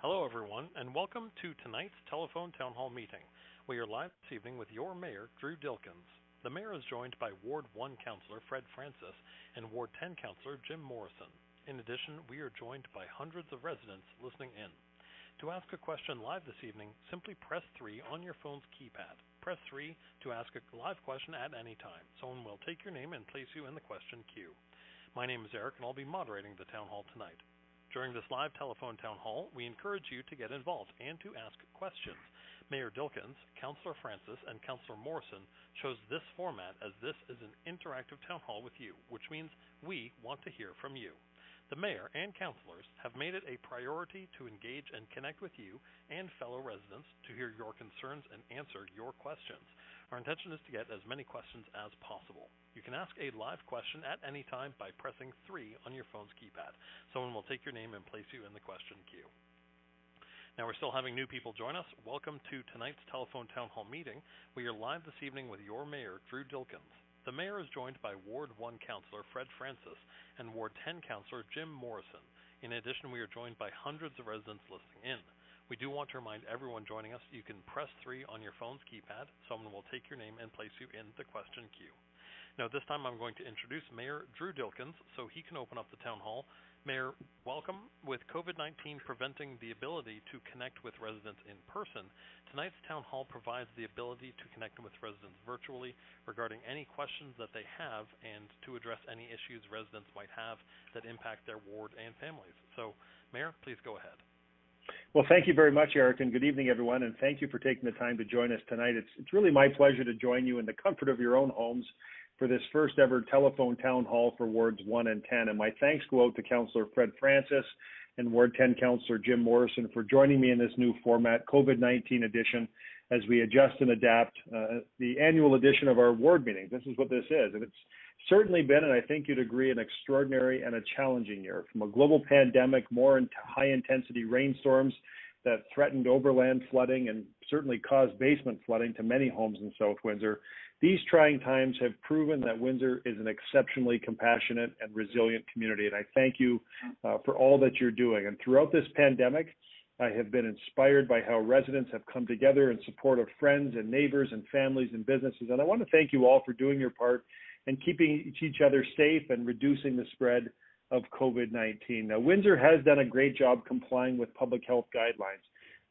Hello, everyone, and welcome to tonight's telephone town hall meeting. We are live this evening with your Mayor, Drew Dilkens. The Mayor is joined by Ward 1 Councillor Fred Francis and Ward 10 Councillor Jim Morrison. In addition, we are joined by hundreds of residents listening in. To ask a question live this evening, simply press 3 on your phone's keypad. Press 3 to ask a live question at any time. Someone will take your name and place you in the question queue. My name is Eric, and I'll be moderating the town hall tonight. During this live telephone town hall, we encourage you to get involved and to ask questions. Mayor Dilkens, Councillor Francis, and Councillor Morrison chose this format as this is an interactive town hall with you, which means we want to hear from you. The Mayor and Councillors have made it a priority to engage and connect with you and fellow residents to hear your concerns and answer your questions. Our intention is to get as many questions as possible. You can ask a live question at any time by pressing 3 on your phone's keypad. Someone will take your name and place you in the question queue. Now, we're still having new people join us. Welcome to tonight's telephone town hall meeting. We are live this evening with your Mayor, Drew Dilkens. The Mayor is joined by Ward 1 Councillor Fred Francis and Ward 10 Councillor Jim Morrison. In addition, we are joined by hundreds of residents listening in. We do want to remind everyone joining us, you can press 3 on your phone's keypad. Someone will take your name and place you in the question queue. Now, this time I'm going to introduce Mayor Drew Dilkens so he can open up the town hall. Mayor, welcome. With COVID-19 preventing the ability to connect with residents in person, tonight's town hall provides the ability to connect with residents virtually regarding any questions that they have and to address any issues residents might have that impact their ward and families. So, Mayor, please go ahead. Well, thank you very much, Eric, and good evening, everyone, and thank you for taking the time to join us tonight. It's really my pleasure to join you in the comfort of your own homes for this first ever telephone town hall for Wards 1 and 10. And my thanks go out to Councillor Fred Francis and Ward 10 Councillor Jim Morrison for joining me in this new format, COVID-19 edition, as we adjust and adapt the annual edition of our ward meetings. This is what this is. And it's certainly been, and I think you'd agree, an extraordinary and a challenging year. From a global pandemic, more into high-intensity rainstorms that threatened overland flooding and certainly caused basement flooding to many homes in South Windsor. These trying times have proven that Windsor is an exceptionally compassionate and resilient community, and I thank you for all that you're doing. And throughout this pandemic, I have been inspired by how residents have come together in support of friends and neighbors and families and businesses, and I want to thank you all for doing your part and keeping each other safe and reducing the spread of COVID-19. Now, Windsor has done a great job complying with public health guidelines,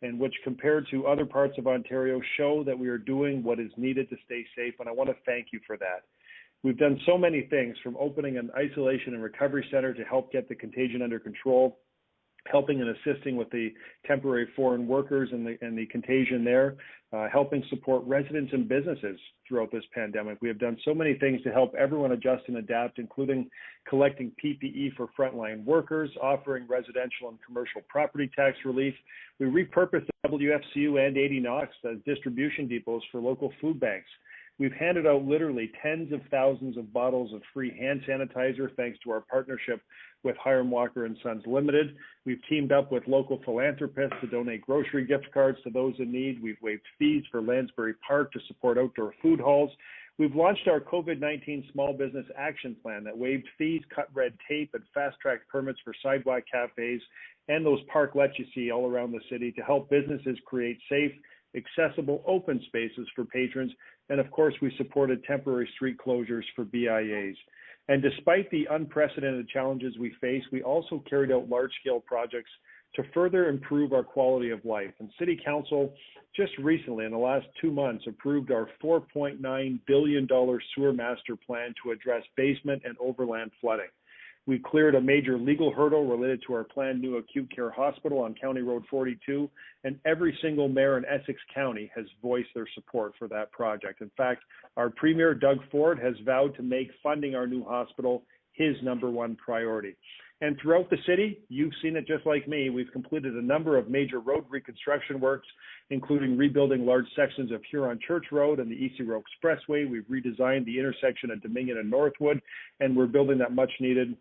and which compared to other parts of Ontario show that we are doing what is needed to stay safe, and I want to thank you for that. We've done so many things, from opening an isolation and recovery center to help get the contagion under control, helping and assisting with the temporary foreign workers and the contagion there, helping support residents and businesses throughout this pandemic. We have done so many things to help everyone adjust and adapt, including collecting PPE for frontline workers, offering residential and commercial property tax relief. We repurposed the WFCU and 80 Knox as distribution depots for local food banks. We've handed out literally tens of thousands of bottles of free hand sanitizer thanks to our partnership with Hiram Walker & Sons Limited. We've teamed up with local philanthropists to donate grocery gift cards to those in need. We've waived fees for Lansbury Park to support outdoor food halls. We've launched our COVID-19 Small Business Action Plan that waived fees, cut red tape, and fast-tracked permits for sidewalk cafes and those parklets you see all around the city to help businesses create safe, accessible open spaces for patrons. And of course, we supported temporary street closures for BIAs. And despite the unprecedented challenges we face, we also carried out large-scale projects to further improve our quality of life. And City Council just recently, in the last 2 months, approved our $4.9 billion sewer master plan to address basement and overland flooding. We cleared a major legal hurdle related to our planned new acute care hospital on County Road 42, and every single mayor in Essex County has voiced their support for that project. In fact, our Premier, Doug Ford, has vowed to make funding our new hospital his #1 priority. And throughout the city, you've seen it just like me, we've completed a number of major road reconstruction works, including rebuilding large sections of Huron Church Road and the Easy Road Expressway. We've redesigned the intersection of Dominion and Northwood, and we're building that much-needed,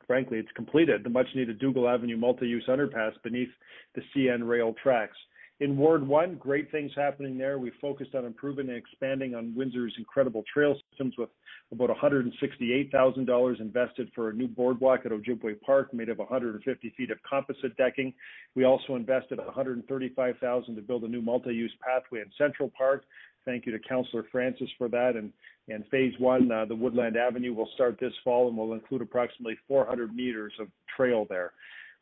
frankly, it's completed, the much-needed Dougal Avenue multi-use underpass beneath the CN rail tracks. In Ward 1, great things happening there. We focused on improving and expanding on Windsor's incredible trail systems with about $168,000 invested for a new boardwalk at Ojibwe Park made of 150 feet of composite decking. We also invested $135,000 to build a new multi-use pathway in Central Park. Thank you to Councillor Francis for that. And Phase 1, the Woodland Avenue, will start this fall and will include approximately 400 meters of trail there.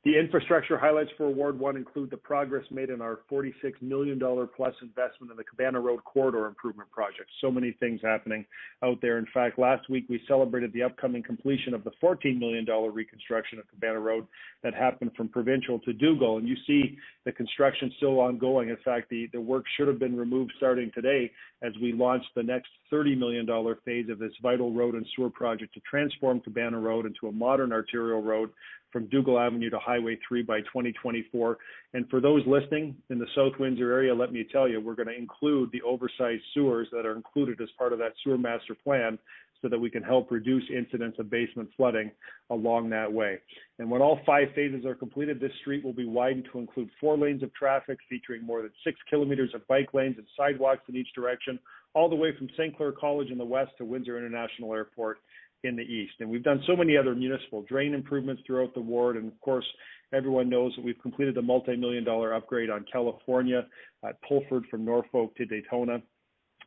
The infrastructure highlights for Ward 1 include the progress made in our $46 million plus investment in the Cabana Road Corridor Improvement Project. So many things happening out there. In fact, last week we celebrated the upcoming completion of the $14 million reconstruction of Cabana Road that happened from Provincial to Dougal. And you see the construction still ongoing. In fact, the work should have been removed starting today as we launch the next $30 million phase of this vital road and sewer project to transform Cabana Road into a modern arterial road from Dougal Avenue to Highway 3 by 2024. And for those listening in the South Windsor area, let me tell you, we're going to include the oversized sewers that are included as part of that sewer master plan so that we can help reduce incidents of basement flooding along that way. And when all 5 phases are completed, this street will be widened to include 4 lanes of traffic, featuring more than 6 kilometers of bike lanes and sidewalks in each direction, all the way from St. Clair College in the west to Windsor International Airport in the east. And we've done so many other municipal drain improvements throughout the ward. And of course, everyone knows that we've completed the multi-million-dollar upgrade on California at Pulford from Norfolk to Daytona.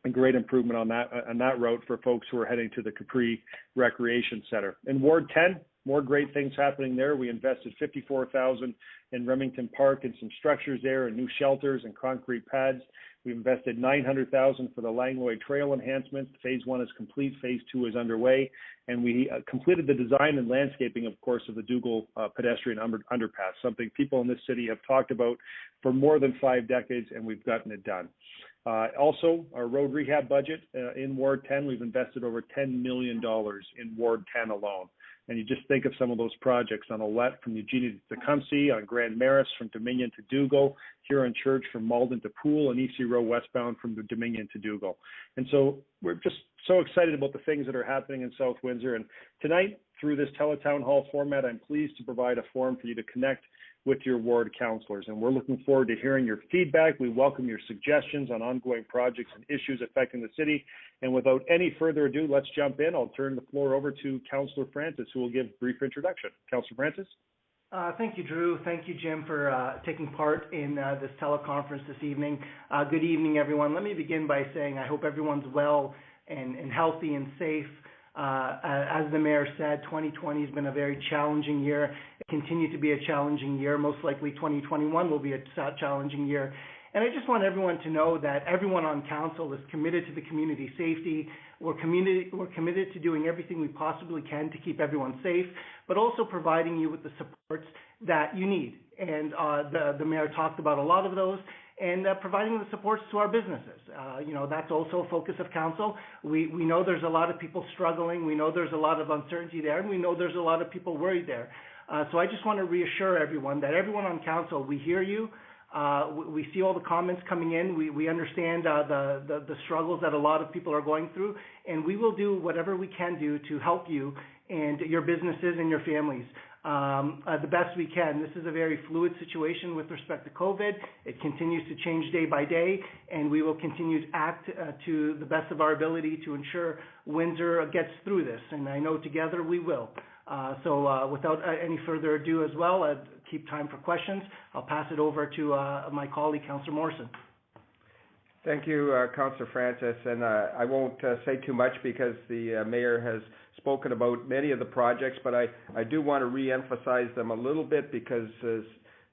A great improvement on that route for folks who are heading to the Capri Recreation Center. In Ward 10, more great things happening there. We invested $54,000 in Remington Park and some structures there and new shelters and concrete pads. We invested $900,000 for the Langlois Trail enhancements. Phase 1 is complete. Phase 2 is underway. And we completed the design and landscaping, of course, of the Dougal pedestrian underpass, something people in this city have talked about for more than 5 decades, and we've gotten it done. Also, our road rehab budget in Ward 10, we've invested over $10 million in Ward 10 alone. And you just think of some of those projects on Olette from Eugenia to Tecumseh, on Grand Maris from Dominion to Dougal, Huron Church from Malden to Poole, and EC Row westbound from the Dominion to Dougal. And so we're just so excited about the things that are happening in South Windsor. And tonight, through this teletown hall format, I'm pleased to provide a forum for you to connect with your ward councillors. And we're looking forward to hearing your feedback. We welcome your suggestions on ongoing projects and issues affecting the city. And without any further ado, let's jump in. I'll turn the floor over to Councillor Francis, who will give a brief introduction. Councillor Francis? Thank you, Drew. Thank you, Jim, for taking part in this teleconference this evening. Good evening, everyone. Let me begin by saying I hope everyone's well and healthy and safe. As the mayor said, 2020 has been a very challenging year. It continues to be a challenging year. Most likely 2021 will be a challenging year. And I just want everyone to know that everyone on council is committed to the community safety. We're committed to doing everything we possibly can to keep everyone safe, but also providing you with the supports that you need. And the mayor talked about a lot of those. And providing the supports to our businesses. That's also a focus of council. We know there's a lot of people struggling. We know there's a lot of uncertainty there, and we know there's a lot of people worried there. So I just want to reassure everyone that everyone on council, we hear you. We see all the comments coming in. We understand the struggles that a lot of people are going through, and we will do whatever we can do to help you and your businesses and your families. The best we can. This is a very fluid situation with respect to COVID. It continues to change day by day, and we will continue to act to the best of our ability to ensure Windsor gets through this, and I know together we will. So without any further ado as well, I'd keep time for questions. I'll pass it over to my colleague, Councillor Morrison. Thank you, Councillor Francis, and I won't say too much because the mayor has spoken about many of the projects, but I do want to re-emphasize them a little bit because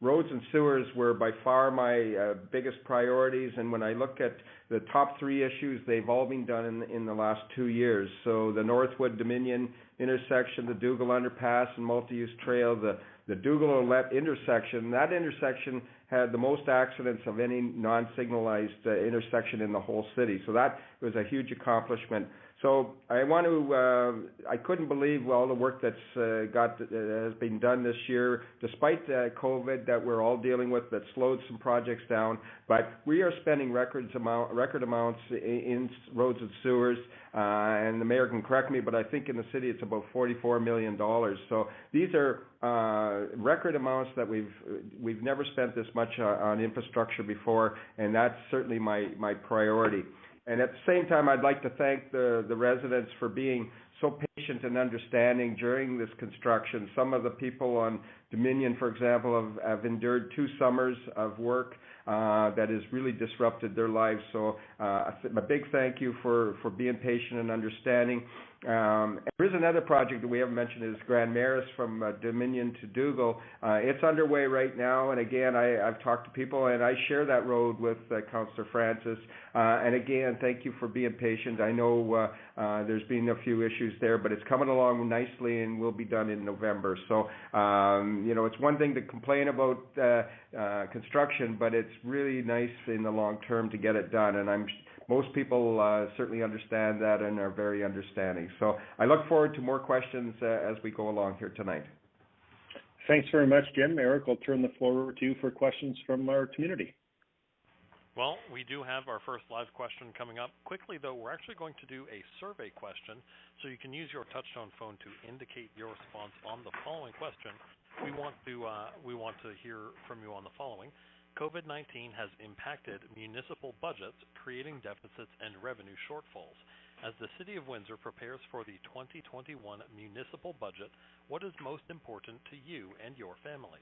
roads and sewers were by far my biggest priorities, and when I look at the top 3 issues, they've all been done in the last 2 years. So the Northwood Dominion intersection, the Dougal Underpass and multi-use trail, the Dougal-Olette intersection, that intersection had the most accidents of any non-signalized intersection in the whole city. So that was a huge accomplishment. So I couldn't believe all the work that's has been done this year, despite COVID that we're all dealing with that slowed some projects down. But we are spending record amounts in roads and sewers, and the mayor can correct me, but I think in the city it's about $44 million. So these are record amounts that we've never spent this much much on infrastructure before, and that's certainly my priority. And at the same time, I'd like to thank the residents for being so patient and understanding during this construction. Some of the people on Dominion, for example, have endured 2 summers of work that has really disrupted their lives. So a big thank you for being patient and understanding. There is another project that we haven't mentioned, is Grand Maris from Dominion to Dougal. It's underway right now, and again, I've talked to people, and I share that road with Councillor Francis. And again, thank you for being patient. I know there's been a few issues there, but it's coming along nicely and will be done in November. So, it's one thing to complain about construction, but it's really nice in the long term to get it done, and most people certainly understand that and are very understanding. So I look forward to more questions as we go along here tonight. Thanks very much, Jim. Eric, I'll turn the floor over to you for questions from our community. Well, we do have our first live question coming up. Quickly, though, we're actually going to do a survey question, so you can use your touchtone phone to indicate your response on the following question. We want to hear from you on the following. COVID-19 has impacted municipal budgets, creating deficits and revenue shortfalls. As the City of Windsor prepares for the 2021 municipal budget, what is most important to you and your family?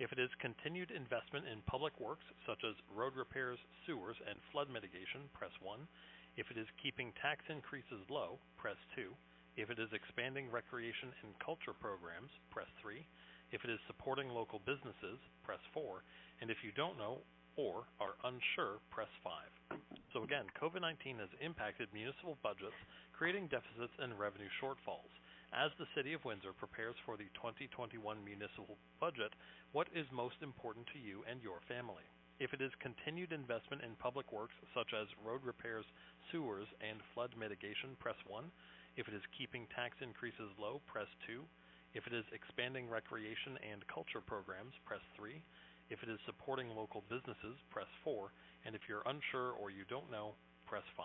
If it is continued investment in public works, such as road repairs, sewers, and flood mitigation, press 1. If it is keeping tax increases low, press 2. If it is expanding recreation and culture programs, press 3. If it is supporting local businesses, press 4. And if you don't know or are unsure, press 5. So again, COVID-19 has impacted municipal budgets, creating deficits and revenue shortfalls. As the City of Windsor prepares for the 2021 municipal budget, what is most important to you and your family? If it is continued investment in public works, such as road repairs, sewers, and flood mitigation, press 1. If it is keeping tax increases low, press 2. If it is expanding recreation and culture programs, press 3. If it is supporting local businesses, press 4. And if you're unsure or you don't know, press 5.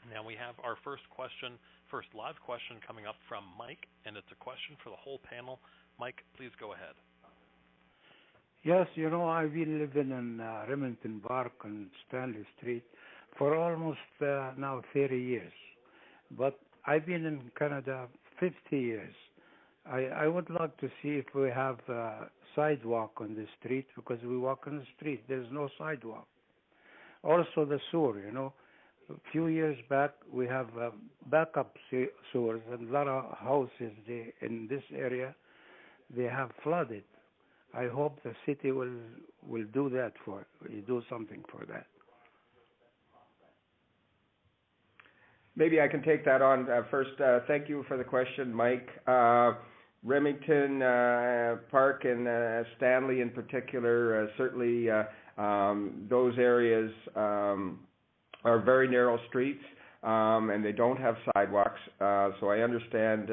Now we have our first live question coming up from Mike, and it's a question for the whole panel. Mike, please go ahead. Yes, I've been living in Remington Park on Stanley Street for almost now 30 years. But I've been in Canada 50 years. I would like to see if we have a sidewalk on the street, because we walk on the street. There's no sidewalk. Also the sewer, A few years back, we have backup sewers, and a lot of houses in this area, they have flooded. I hope the city will do that do something for that. Maybe I can take that on first. Thank you for the question, Mike. Remington Park and Stanley in particular, certainly those areas are very narrow streets, and they don't have sidewalks, so I understand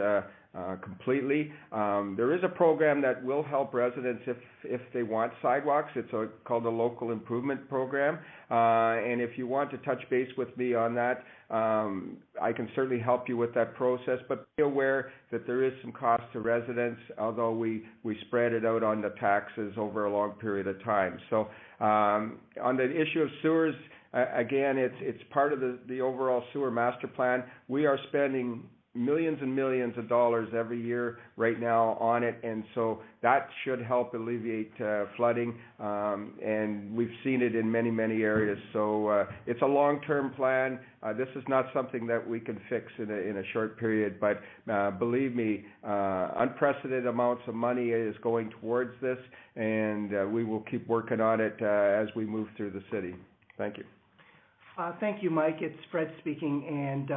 completely. There is a program that will help residents if they want sidewalks. It's called a local improvement program, and if you want to touch base with me on that, I can certainly help you with that process, but be aware that there is some cost to residents, although we spread it out on the taxes over a long period of time. So on the issue of sewers, again, it's part of the overall sewer master plan. We are spending millions and millions of dollars every year right now on it, and so that should help alleviate flooding, and we've seen it in many, many areas. So it's a long-term plan. This is not something that we can fix in a short period, but believe me, unprecedented amounts of money is going towards this, and we will keep working on it as we move through the city. Thank you. Thank you, Mike. It's Fred speaking, and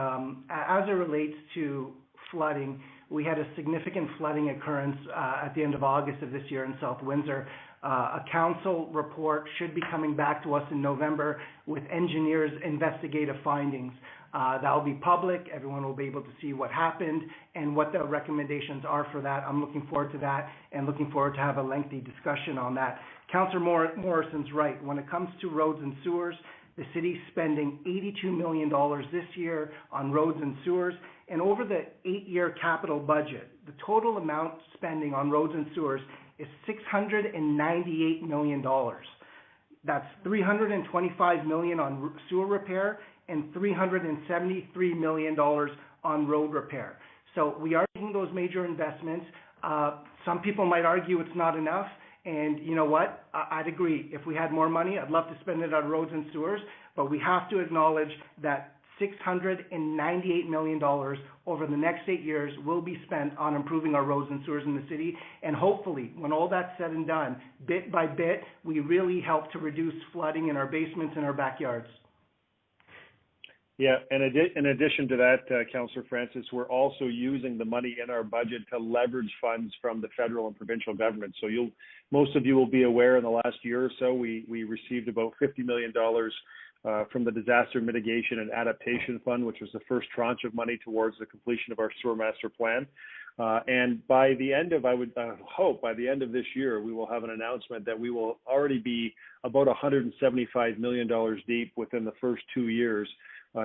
as it relates to flooding, we had a significant flooding occurrence at the end of August of this year in South Windsor. A council report should be coming back to us in November with engineers' investigative findings. That will be public. Everyone will be able to see what happened and what the recommendations are for that. I'm looking forward to that and looking forward to have a lengthy discussion on that. Councillor Morrison's right. When it comes to roads and sewers, the city's spending $82 million this year on roads and sewers, and over the 8-year capital budget, the total amount spending on roads and sewers is $698 million. That's $325 million on sewer repair and $373 million on road repair. So we are making those major investments. Some people might argue it's not enough, and you know what? I'd agree. If we had more money, I'd love to spend it on roads and sewers, but we have to acknowledge that $698 million over the next 8 years will be spent on improving our roads and sewers in the city. And hopefully, when all that's said and done, bit by bit, we really help to reduce flooding in our basements and our backyards. Yeah, and in addition to that, Councillor Francis, we're also using the money in our budget to leverage funds from the federal and provincial government. So most of you will be aware in the last year or so, we received about $50 million from the Disaster Mitigation and Adaptation Fund, which was the first tranche of money towards the completion of our sewer master plan. And by the end of, I would hope, by the end of this year, we will have an announcement that we will already be about $175 million deep within the first 2 years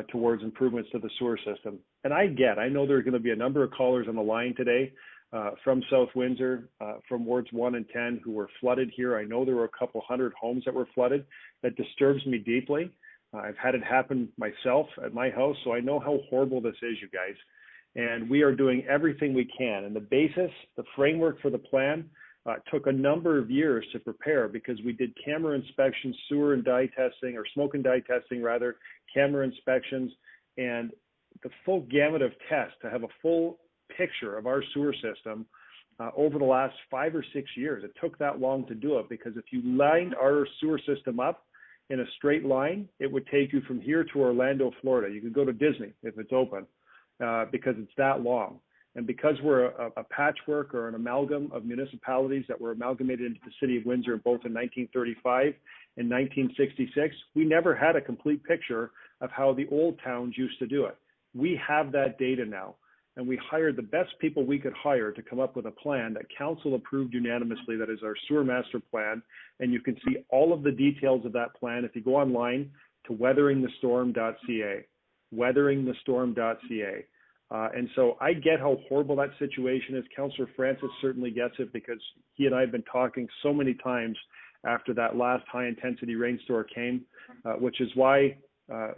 towards improvements to the sewer system. And I know there are going to be a number of callers on the line today from South Windsor, from wards 1 and 10 who were flooded here. I know there were a couple hundred homes that were flooded. That disturbs me deeply. I've had it happen myself at my house, so I know how horrible this is, you guys. And we are doing everything we can. And the basis, the framework for the plan took a number of years to prepare because we did camera inspections, sewer and dye testing, or smoke and dye testing rather, camera inspections, and the full gamut of tests to have a full picture of our sewer system over the last 5 or 6 years. It took that long to do it because if you lined our sewer system up in a straight line, it would take you from here to Orlando, Florida. You could go to Disney if it's open because it's that long. And because we're a patchwork or an amalgam of municipalities that were amalgamated into the city of Windsor both in 1935 and 1966, we never had a complete picture of how the old towns used to do it. We have that data now, and we hired the best people we could hire to come up with a plan that council approved unanimously. That is our sewer master plan, and you can see all of the details of that plan if you go online to weatheringthestorm.ca, weatheringthestorm.ca. And so I get how horrible that situation is. Councillor Francis certainly gets it because he and I have been talking so many times after that last high-intensity rainstorm came, which is why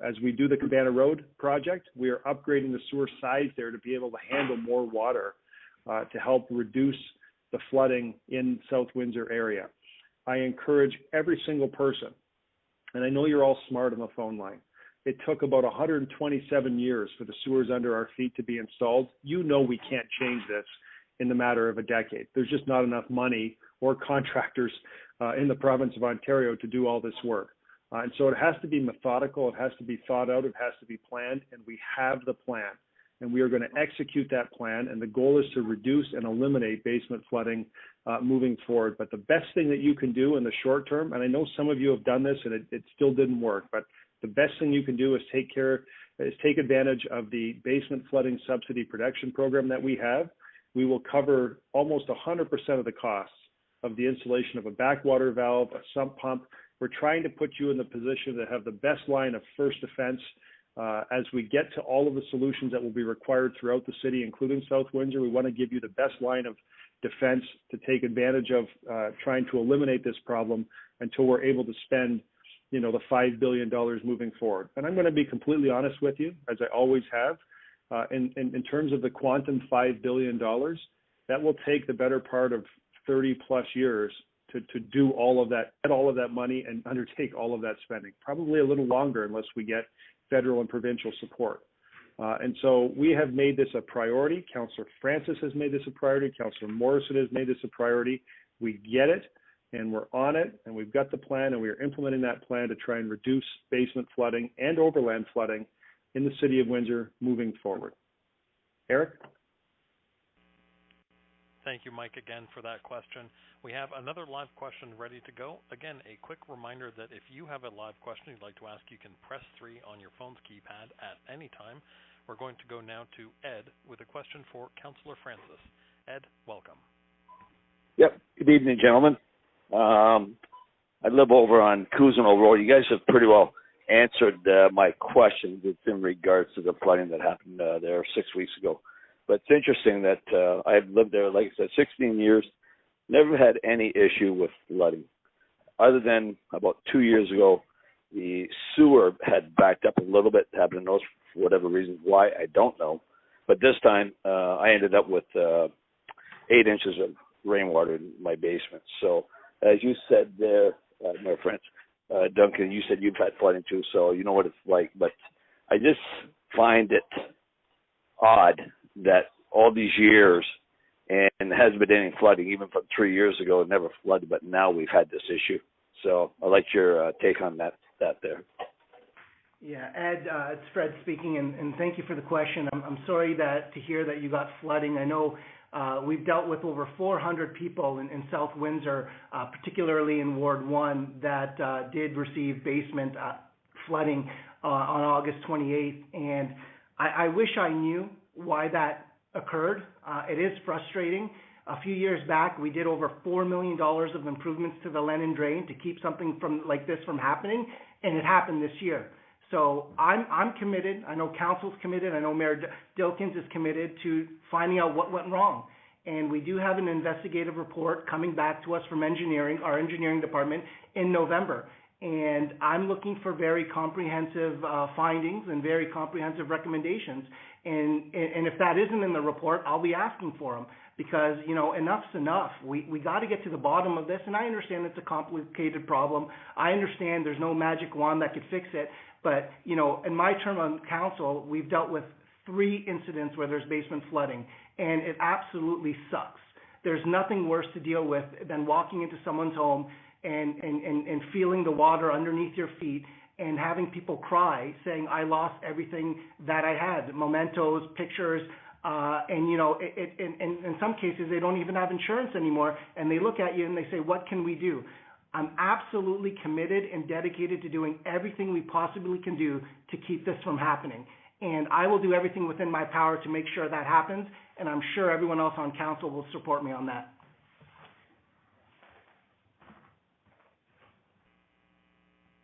as we do the Cabana Road project, we are upgrading the sewer size there to be able to handle more water to help reduce the flooding in South Windsor area. I encourage every single person, and I know you're all smart on the phone line, it took about 127 years for the sewers under our feet to be installed. You know we can't change this in the matter of a decade. There's just not enough money or contractors in the province of Ontario to do all this work. And so it has to be methodical, it has to be thought out, it has to be planned, and we have the plan. And we are going to execute that plan, and the goal is to reduce and eliminate basement flooding moving forward. But the best thing that you can do in the short term, and I know some of you have done this and it still didn't work, but the best thing you can do is take advantage of the basement flooding subsidy protection program that we have. We will cover almost 100% of the costs of the installation of a backwater valve, a sump pump. We're trying to put you in the position to have the best line of first defense as we get to all of the solutions that will be required throughout the city, including South Windsor. We want to give you the best line of defense to take advantage of trying to eliminate this problem until we're able to spend the $5 billion moving forward. And I'm going to be completely honest with you, as I always have, in terms of the quantum $5 billion, that will take the better part of 30 plus years to do all of that, get all of that money and undertake all of that spending. Probably a little longer unless we get federal and provincial support. And so we have made this a priority. Councillor Francis has made this a priority. Councillor Morrison has made this a priority. We get it. And we're on it, and we've got the plan, and we are implementing that plan to try and reduce basement flooding and overland flooding in the city of Windsor moving forward. Eric? Thank you, Mike, again for that question. We have another live question ready to go. Again, a quick reminder that if you have a live question you'd like to ask, you can press 3 on your phone's keypad at any time. We're going to go now to Ed with a question for Councillor Francis. Ed, welcome. Yep. Good evening, gentlemen. I live over on Cousineau Road. You guys have pretty well answered my questions. It's in regards to the flooding that happened there 6 weeks ago. But it's interesting that I've lived there, like I said, 16 years. never had any issue with flooding, other than about 2 years ago, the sewer had backed up a little bit. Happened to know for whatever reason. Why, I don't know. But this time, I ended up with 8 inches of rainwater in my basement. So, as you said there, my friend Duncan, you said you've had flooding too, so you know what it's like. But I just find it odd that all these years, and there hasn't been any flooding, even from 3 years ago, it never flooded, but now we've had this issue. So I'd like your take on that there. Yeah, Ed, it's Fred speaking, and thank you for the question. I'm sorry to hear that you got flooding. I know we've dealt with over 400 people in South Windsor, particularly in Ward 1, that did receive basement flooding on August 28th, and I wish I knew why that occurred. It is frustrating. A few years back, we did over $4 million of improvements to the Lennon Drain to keep something like this from happening, and it happened this year. So I'm committed. I know Council's committed. I know Mayor Dilkens is committed to finding out what went wrong. And we do have an investigative report coming back to us from our engineering department in November. And I'm looking for very comprehensive findings and very comprehensive recommendations. And if that isn't in the report, I'll be asking for them, because, you know, enough's enough. We got to get to the bottom of this. And I understand it's a complicated problem. I understand there's no magic wand that could fix it. But, you know, in my term on council, we've dealt with 3 incidents where there's basement flooding, and it absolutely sucks. There's nothing worse to deal with than walking into someone's home and feeling the water underneath your feet and having people cry, saying, I lost everything that I had, mementos, pictures, and, you know, in some cases, they don't even have insurance anymore, and they look at you and they say, what can we do? I'm absolutely committed and dedicated to doing everything we possibly can do to keep this from happening. And I will do everything within my power to make sure that happens, and I'm sure everyone else on council will support me on that.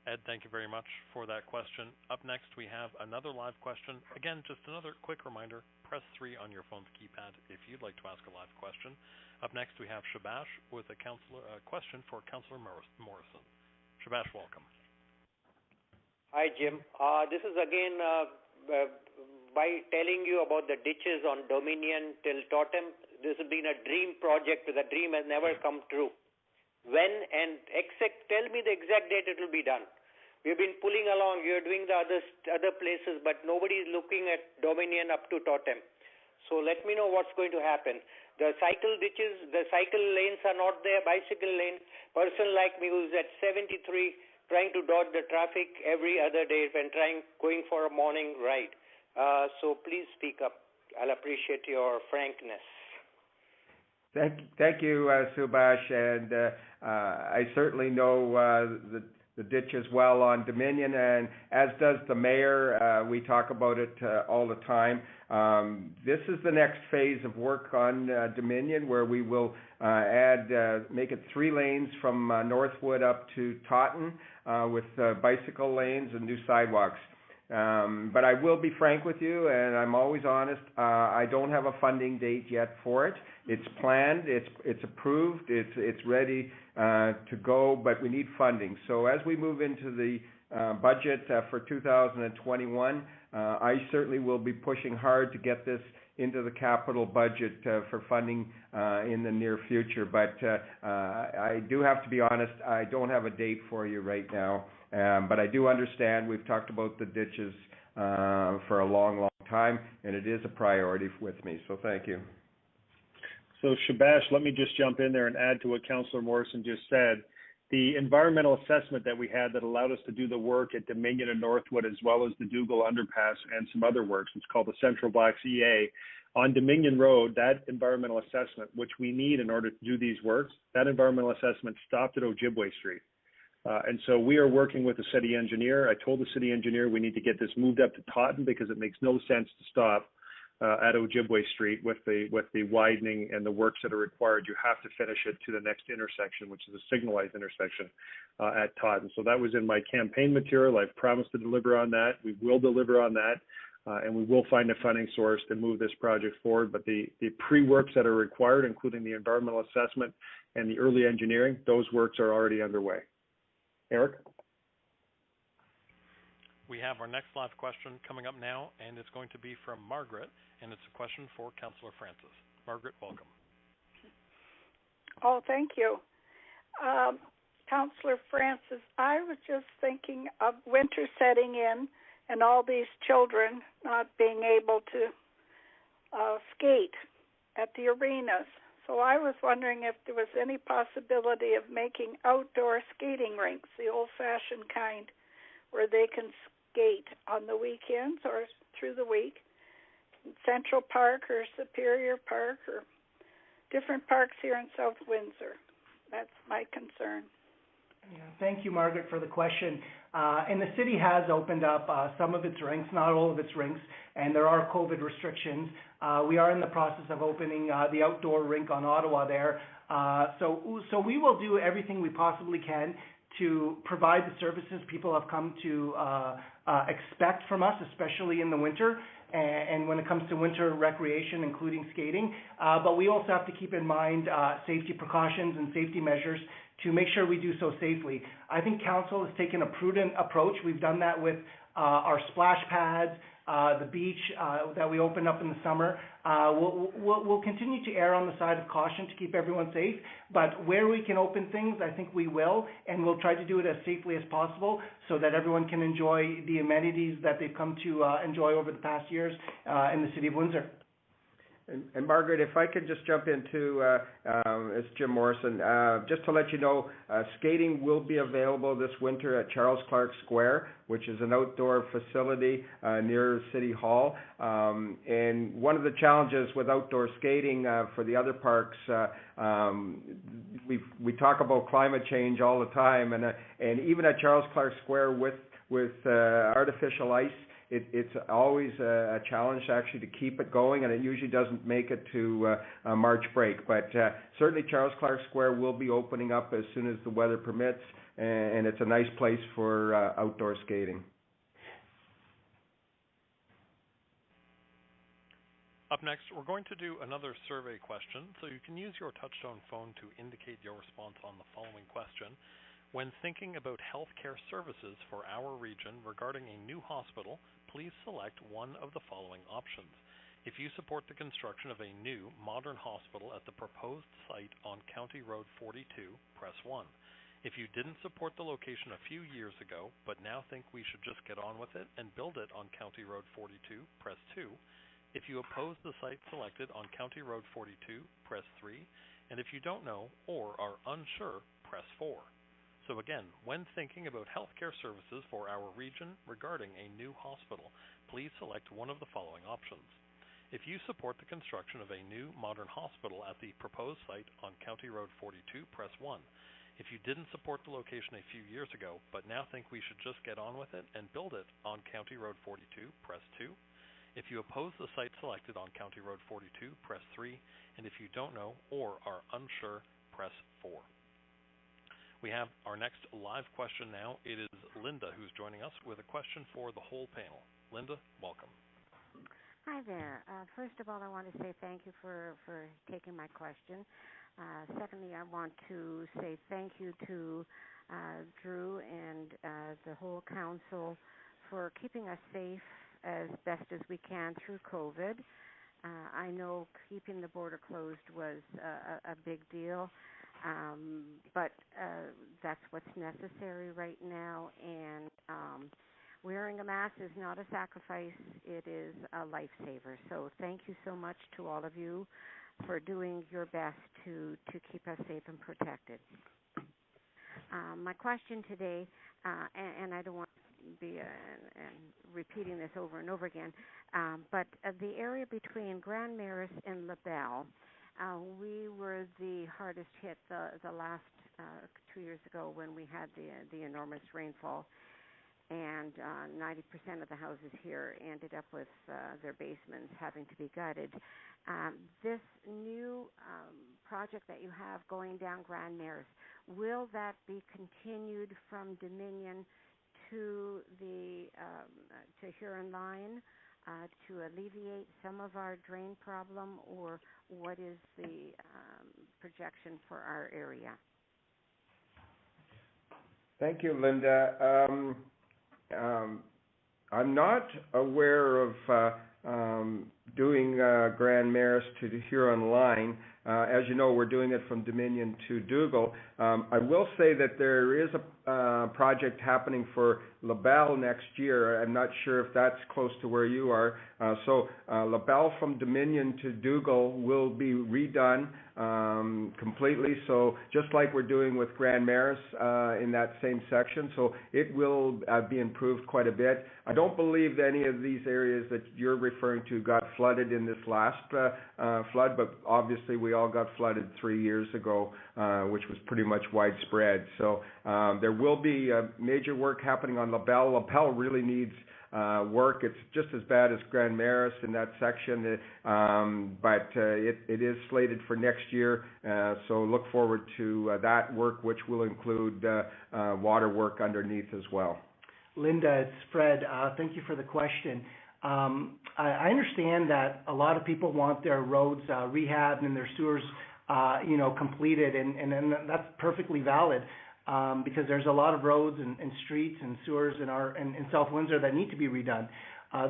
Ed, thank you very much for that question. Up next, we have another live question. Again, just another quick reminder, press 3 on your phone's keypad if you'd like to ask a live question. Up next, we have Shabash with a question for Councillor Morrison. Shabash, welcome. Hi, Jim. This is again by telling you about the ditches on Dominion till Totem. This has been a dream project. The dream has never come true. When and tell me the exact date it will be done. We've been pulling along. You're doing the other places, but nobody is looking at Dominion up to Totem. So let me know what's going to happen. The cycle ditches, the cycle lanes are not there. Bicycle lane. Person like me who's at 73, trying to dodge the traffic every other day when going for a morning ride. So please speak up. I'll appreciate your frankness. Thank you, Subhash, and I certainly know the ditch as well on Dominion, and as does the mayor. We talk about it all the time. This is the next phase of work on Dominion, where we will make it 3 lanes from Northwood up to Taunton with bicycle lanes and new sidewalks. But I will be frank with you, and I'm always honest. I don't have a funding date yet for it. It's planned, it's approved, it's ready to go, but we need funding. So as we move into the budget for 2021, I certainly will be pushing hard to get this into the capital budget for funding in the near future. But I do have to be honest, I don't have a date for you right now. But I do understand we've talked about the ditches for a long, long time, and it is a priority with me. So thank you. So Shabash, let me just jump in there and add to what Councillor Morrison just said. The environmental assessment that we had that allowed us to do the work at Dominion and Northwood, as well as the Dougal Underpass and some other works, it's called the Central Blocks EA. On Dominion Road, that environmental assessment, which we need in order to do these works, that environmental assessment stopped at Ojibwe Street. And so we are working with the city engineer. I told the city engineer we need to get this moved up to Taunton because it makes no sense to stop at Ojibwe Street with the widening and the works that are required. You have to finish it to the next intersection, which is a signalized intersection at Taunton. So that was in my campaign material. I've promised to deliver on that. We will deliver on that. and we will find a funding source to move this project forward. But the pre-works that are required, including the environmental assessment and the early engineering, those works are already underway. Eric? We have our next live question coming up now, and it's going to be from Margaret, and it's a question for Councillor Francis. Margaret, welcome. Oh, thank you. Councillor Francis, I was just thinking of winter setting in and all these children not being able to skate at the arenas. So I was wondering if there was any possibility of making outdoor skating rinks, the old-fashioned kind, where they can skate on the weekends or through the week, in Central Park or Superior Park or different parks here in South Windsor. That's my concern. Yeah, thank you, Margaret, for the question. And the city has opened up some of its rinks, not all of its rinks, and there are COVID restrictions. We are in the process of opening the outdoor rink on Ottawa there. So we will do everything we possibly can to provide the services people have come to expect from us, especially in the winter, and when it comes to winter recreation, including skating. But we also have to keep in mind safety precautions and safety measures to make sure we do so safely. I think Council has taken a prudent approach. We've done that with our splash pads, the beach that we opened up in the summer. We'll continue to err on the side of caution to keep everyone safe, but where we can open things, I think we will, and we'll try to do it as safely as possible so that everyone can enjoy the amenities that they've come to enjoy over the past years in the City of Windsor. And Margaret, if I could just jump into, it's Jim Morrison, just to let you know, skating will be available this winter at Charles Clark Square, which is an outdoor facility near City Hall. And one of the challenges with outdoor skating for the other parks, we talk about climate change all the time, and even at Charles Clark Square with artificial ice, it's always a challenge actually to keep it going, and it usually doesn't make it to March break. But certainly Charles Clark Square will be opening up as soon as the weather permits, and it's a nice place for outdoor skating. Up next, we're going to do another survey question, so you can use your touchtone phone to indicate your response on the following question. When thinking about healthcare services for our region regarding a new hospital, please select one of the following options. If you support the construction of a new, modern hospital at the proposed site on County Road 42, press 1. If you didn't support the location a few years ago, but now think we should just get on with it and build it on County Road 42, press 2. If you oppose the site selected on County Road 42, press 3. And if you don't know or are unsure, press 4. So again, when thinking about healthcare services for our region regarding a new hospital, please select one of the following options. If you support the construction of a new modern hospital at the proposed site on County Road 42, press 1. If you didn't support the location a few years ago, but now think we should just get on with it and build it on County Road 42, press 2. If you oppose the site selected on County Road 42, press 3. And if you don't know or are unsure, press 4. We have our next live question now. It is Linda who's joining us with a question for the whole panel. Linda, welcome. Hi there. First of all, I want to say thank you for taking my question. Secondly, I want to say thank you to Drew and the whole council for keeping us safe as best as we can through COVID. I know keeping the border closed was a big deal. But that's what's necessary right now, and wearing a mask is not a sacrifice, it is a lifesaver. So thank you so much to all of you for doing your best to keep us safe and protected. My question today, and I don't want to be repeating this over and over again, but the area between Grand Marais and LaBelle, we were the hardest hit the last 2 years ago when we had the enormous rainfall, and 90% of the houses here ended up with their basements having to be gutted. This new project that you have going down Grand Marais, will that be continued from Dominion to the Huron line, to alleviate some of our drain problem, or what is the projection for our area? Thank you, Linda. I'm not aware of doing Grand Maris to Huron line. As you know, we're doing it from Dominion to Dougal. I will say that there is a project happening for LaBelle next year. I'm not sure if that's close to where you are. So LaBelle from Dominion to Dougal will be redone completely. So just like we're doing with Grand Maris in that same section. So it will be improved quite a bit. I don't believe any of these areas that you're referring to got flooded in this last flood, but obviously we all got flooded 3 years ago, which was pretty much widespread. So there will be major work happening on LaBelle. LaBelle really needs work. It's just as bad as Grand Maris in that section, but it is slated for next year. So look forward to that work, which will include water work underneath as well. Linda, it's Fred. Thank you for the question. I understand that a lot of people want their roads rehabbed and their sewers, completed, and that's perfectly valid. Because there's a lot of roads and streets and sewers in South Windsor that need to be redone.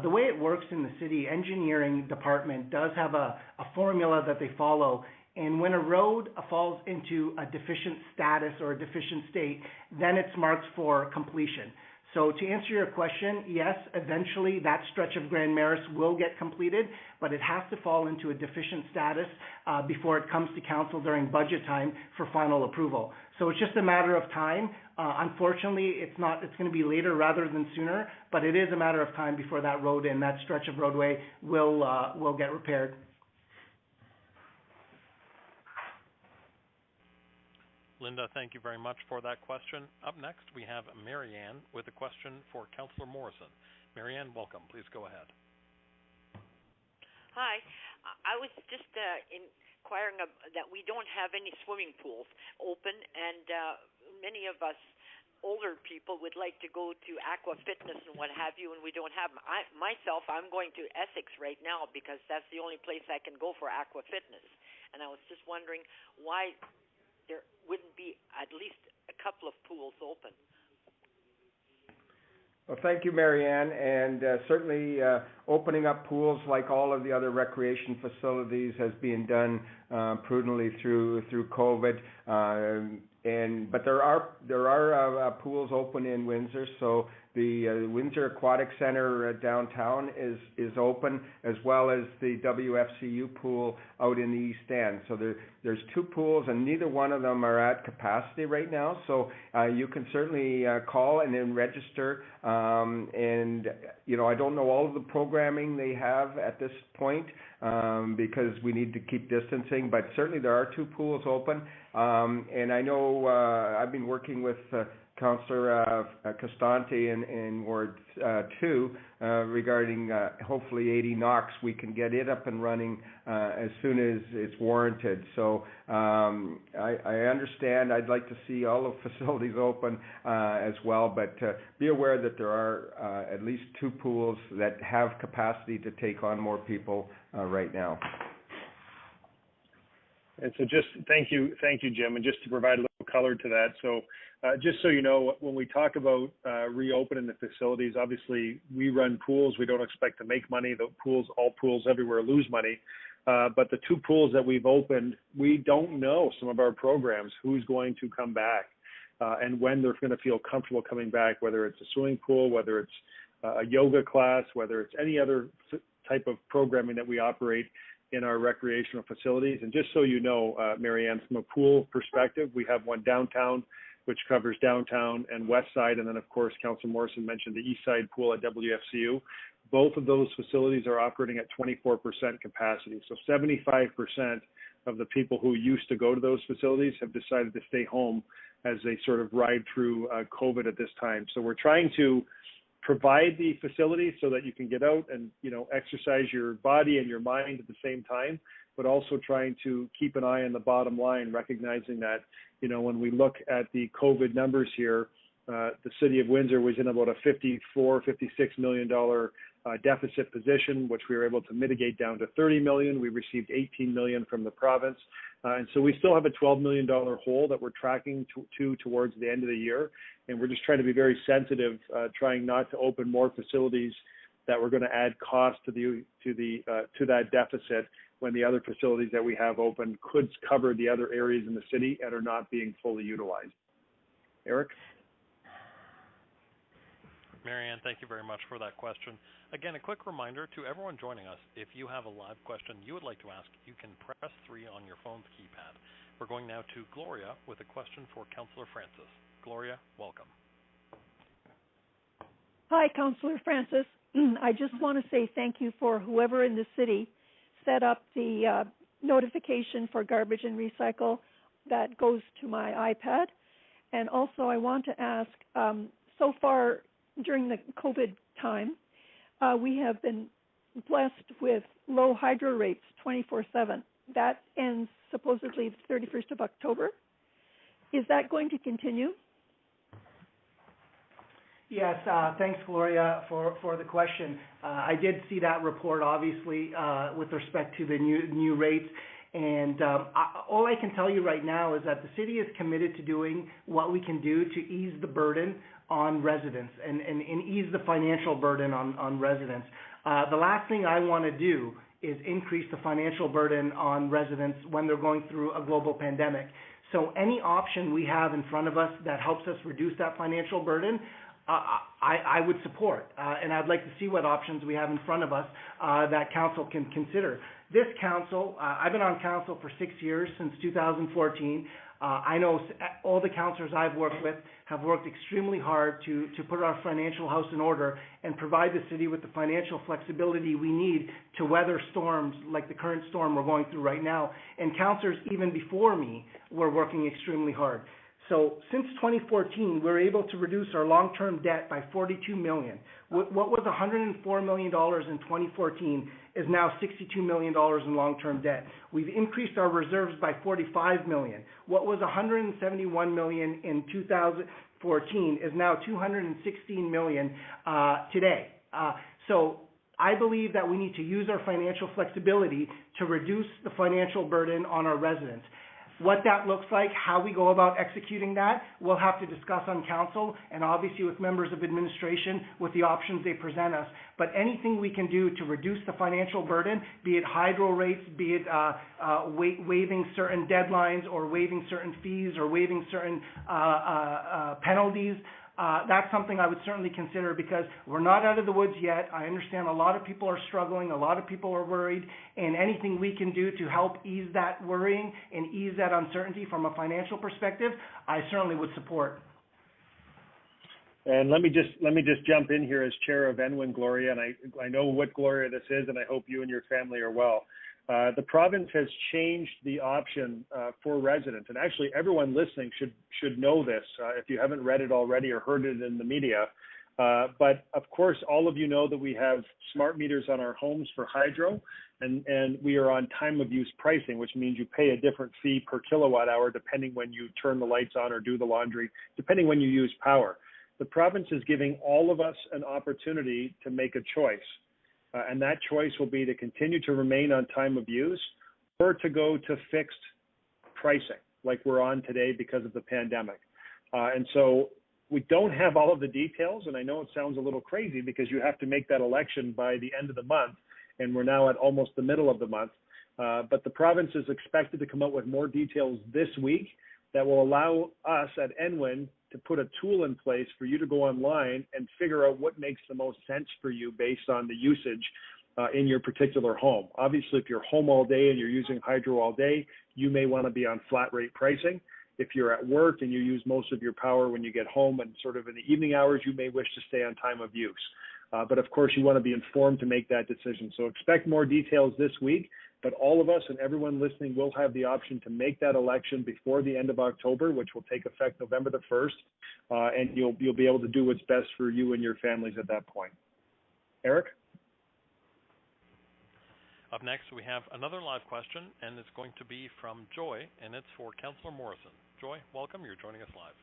The way it works in the city engineering department does have a formula that they follow, and when a road falls into a deficient status or a deficient state, then it's marked for completion. So to answer your question, yes, eventually that stretch of Grand Maris will get completed, but it has to fall into a deficient status before it comes to council during budget time for final approval. So it's just a matter of time. Unfortunately, it's going to be later rather than sooner, but it is a matter of time before that road and that stretch of roadway will get repaired. Linda, thank you very much for that question. Up next, we have Marianne with a question for Councillor Morrison. Marianne, welcome. Please go ahead. Hi. I was just inquiring that we don't have any swimming pools open, and many of us older people would like to go to Aqua Fitness and what have you, and we don't have them. I'm going to Essex right now because that's the only place I can go for Aqua Fitness. And I was just wondering why there wouldn't be at least a couple of pools open. Well, thank you, Marianne, and certainly opening up pools like all of the other recreation facilities has been done prudently through COVID. But there are pools open in Windsor, so the Windsor Aquatic Center downtown is open, as well as the WFCU pool out in the East End. So there's two pools, and neither one of them are at capacity right now. So you can certainly call and then register. And I don't know all of the programming they have at this point because we need to keep distancing. But certainly there are two pools open. And I know I've been working with Councillor Costanti in Ward 2 regarding hopefully 80 Knox. We can get it up and running as soon as it's warranted. So I understand. I'd like to see all the facilities open as well, but be aware that there are at least two pools that have capacity to take on more people right now. And so just thank you, Jim. And just to provide a little color to that, so just so you know, when we talk about reopening the facilities, obviously we run pools. We don't expect to make money. All pools everywhere lose money. But the two pools that we've opened, we don't know some of our programs, who's going to come back and when they're going to feel comfortable coming back, whether it's a swimming pool, whether it's a yoga class, whether it's any other type of programming that we operate in our recreational facilities. And just so you know, Marianne, from a pool perspective, we have one downtown, which covers downtown and west side. And then, of course, Councillor Morrison mentioned the east side pool at WFCU. Both of those facilities are operating at 24% capacity. So 75% of the people who used to go to those facilities have decided to stay home as they sort of ride through COVID at this time. So we're trying to provide the facilities so that you can get out and, exercise your body and your mind at the same time, but also trying to keep an eye on the bottom line, recognizing that, when we look at the COVID numbers here, the city of Windsor was in about a $56 million deficit position, which we were able to mitigate down to $30 million. We received $18 million from the province. And so we still have a $12 million hole that we're tracking towards the end of the year. And we're just trying to be very sensitive, trying not to open more facilities that we're going to add cost to that deficit when the other facilities that we have open could cover the other areas in the city and are not being fully utilized. Eric? Marianne, thank you very much for that question. Again, a quick reminder to everyone joining us, if you have a live question you would like to ask, you can press 3 on your phone's keypad. We're going now to Gloria with a question for Councillor Francis. Gloria, welcome. Hi, Councillor Francis. I just want to say thank you for whoever in the city set up the notification for garbage and recycle that goes to my iPad. And also I want to ask, so far during the COVID time, we have been blessed with low hydro rates 24/7. That ends supposedly the 31st of October. Is that going to continue? Yes, thanks, Gloria, for the question. I did see that report, obviously, with respect to the new rates. And all I can tell you right now is that the city is committed to doing what we can do to ease the burden on residents and ease the financial burden on residents. The last thing I want to do is increase the financial burden on residents when they're going through a global pandemic. So any option we have in front of us that helps us reduce that financial burden, I would support, and I'd like to see what options we have in front of us that council can consider. This council, I've been on council for 6 years, since 2014. I know all the councillors I've worked with have worked extremely hard to put our financial house in order and provide the city with the financial flexibility we need to weather storms like the current storm we're going through right now. And councillors even before me were working extremely hard. So since 2014, we're able to reduce our long-term debt by $42 million. What was $104 million in 2014 is now $62 million in long-term debt. We've increased our reserves by $45 million. What was $171 million in 2014 is now $216 million today. So I believe that we need to use our financial flexibility to reduce the financial burden on our residents. What that looks like, how we go about executing that, we'll have to discuss on council and obviously with members of administration with the options they present us. But anything we can do to reduce the financial burden, be it hydro rates, be it waiving certain deadlines or waiving certain fees or waiving certain penalties, that's something I would certainly consider because we're not out of the woods yet. I understand a lot of people are struggling, a lot of people are worried, and anything we can do to help ease that worrying and ease that uncertainty from a financial perspective, I certainly would support. And let me just jump in here as chair of NWIN, Gloria, and I know what Gloria this is, and I hope you and your family are well. The province has changed the option for residents, and actually everyone listening should know this if you haven't read it already or heard it in the media. But of course, all of you know that we have smart meters on our homes for hydro, and we are on time of use pricing, which means you pay a different fee per kilowatt hour depending when you turn the lights on or do the laundry, depending when you use power. The province is giving all of us an opportunity to make a choice. And that choice will be to continue to remain on time of use or to go to fixed pricing like we're on today because of the pandemic. And so we don't have all of the details, and I know it sounds a little crazy because you have to make that election by the end of the month, and we're now at almost the middle of the month. But the province is expected to come out with more details this week that will allow us at NWIN to put a tool in place for you to go online and figure out what makes the most sense for you based on the usage in your particular home. Obviously, if you're home all day and you're using hydro all day, you may want to be on flat rate pricing. If you're at work and you use most of your power when you get home and sort of in the evening hours, you may wish to stay on time of use. But of course, you want to be informed to make that decision. So expect more details this week, but all of us and everyone listening will have the option to make that election before the end of October, which will take effect November the 1st, and you'll be able to do what's best for you and your families at that point. Eric? Up next, we have another live question, and it's going to be from Joy, and it's for Councillor Morrison. Joy, welcome. You're joining us live.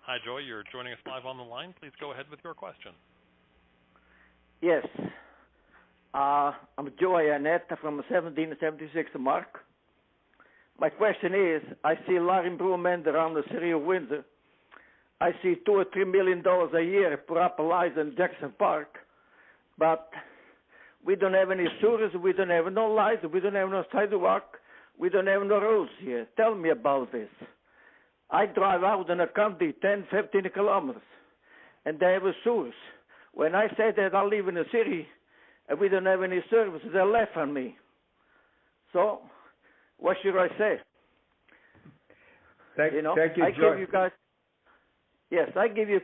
Hi, Joy. You're joining us live on the line. Please go ahead with your question. Yes. I'm Joy Annette from 1776 Mark. My question is, I see a lot of improvement around the city of Windsor. I see $2 or $3 million a year for upper lights in Jackson Park, but we don't have any sewers, we don't have no lights, we don't have no sidewalk, we don't have no roads here. Tell me about this. I drive out in the country 10, 15 kilometers, and they have a sewers. When I say that I live in a city and we don't have any services, they laugh at me. So, what should I say? Thank you, Joy. Give you guys. Yes, I give you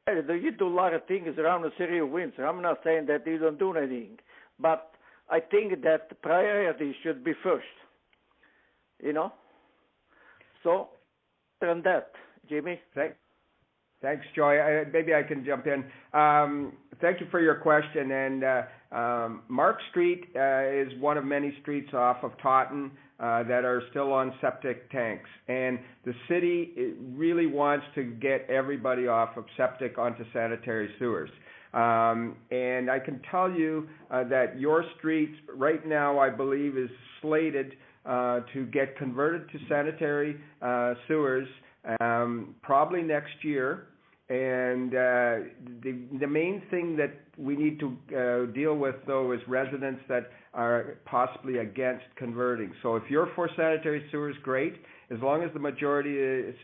credit. You do a lot of things around the city of Windsor. I'm not saying that you don't do anything, but I think that the priority should be first. So, on that, Jimmy. Thanks, Joy. Maybe I can jump in. Thank you for your question. And Mark Street is one of many streets off of Taunton that are still on septic tanks. And the city really wants to get everybody off of septic onto sanitary sewers. And I can tell you that your street right now, I believe, is slated to get converted to sanitary sewers probably next year. And the main thing that we need to deal with, though, is residents that are possibly against converting. So if you're for sanitary sewers, great. As long as the majority is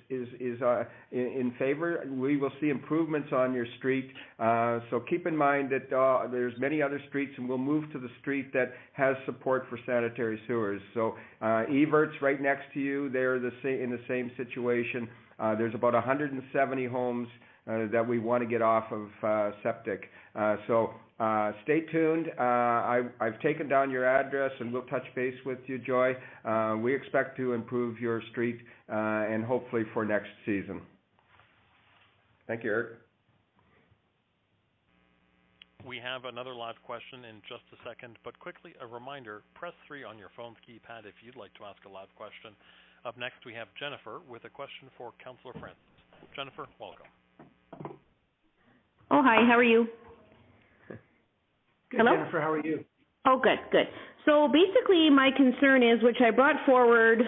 in favor, we will see improvements on your street. So keep in mind that there's many other streets, and we'll move to the street that has support for sanitary sewers. So Evert's right next to you. They're in the same situation. There's about 170 homes that we want to get off of septic. So stay tuned. I've taken down your address, and we'll touch base with you, Joy. We expect to improve your street and hopefully for next season. Thank you, Eric. We have another live question in just a second, but quickly, a reminder, press 3 on your phone's keypad if you'd like to ask a live question. Up next, we have Jennifer with a question for Councillor Francis. Jennifer, welcome. Oh, hi. How are you? Good, Hello? Jennifer. How are you? Oh, good. So basically my concern is, which I brought forward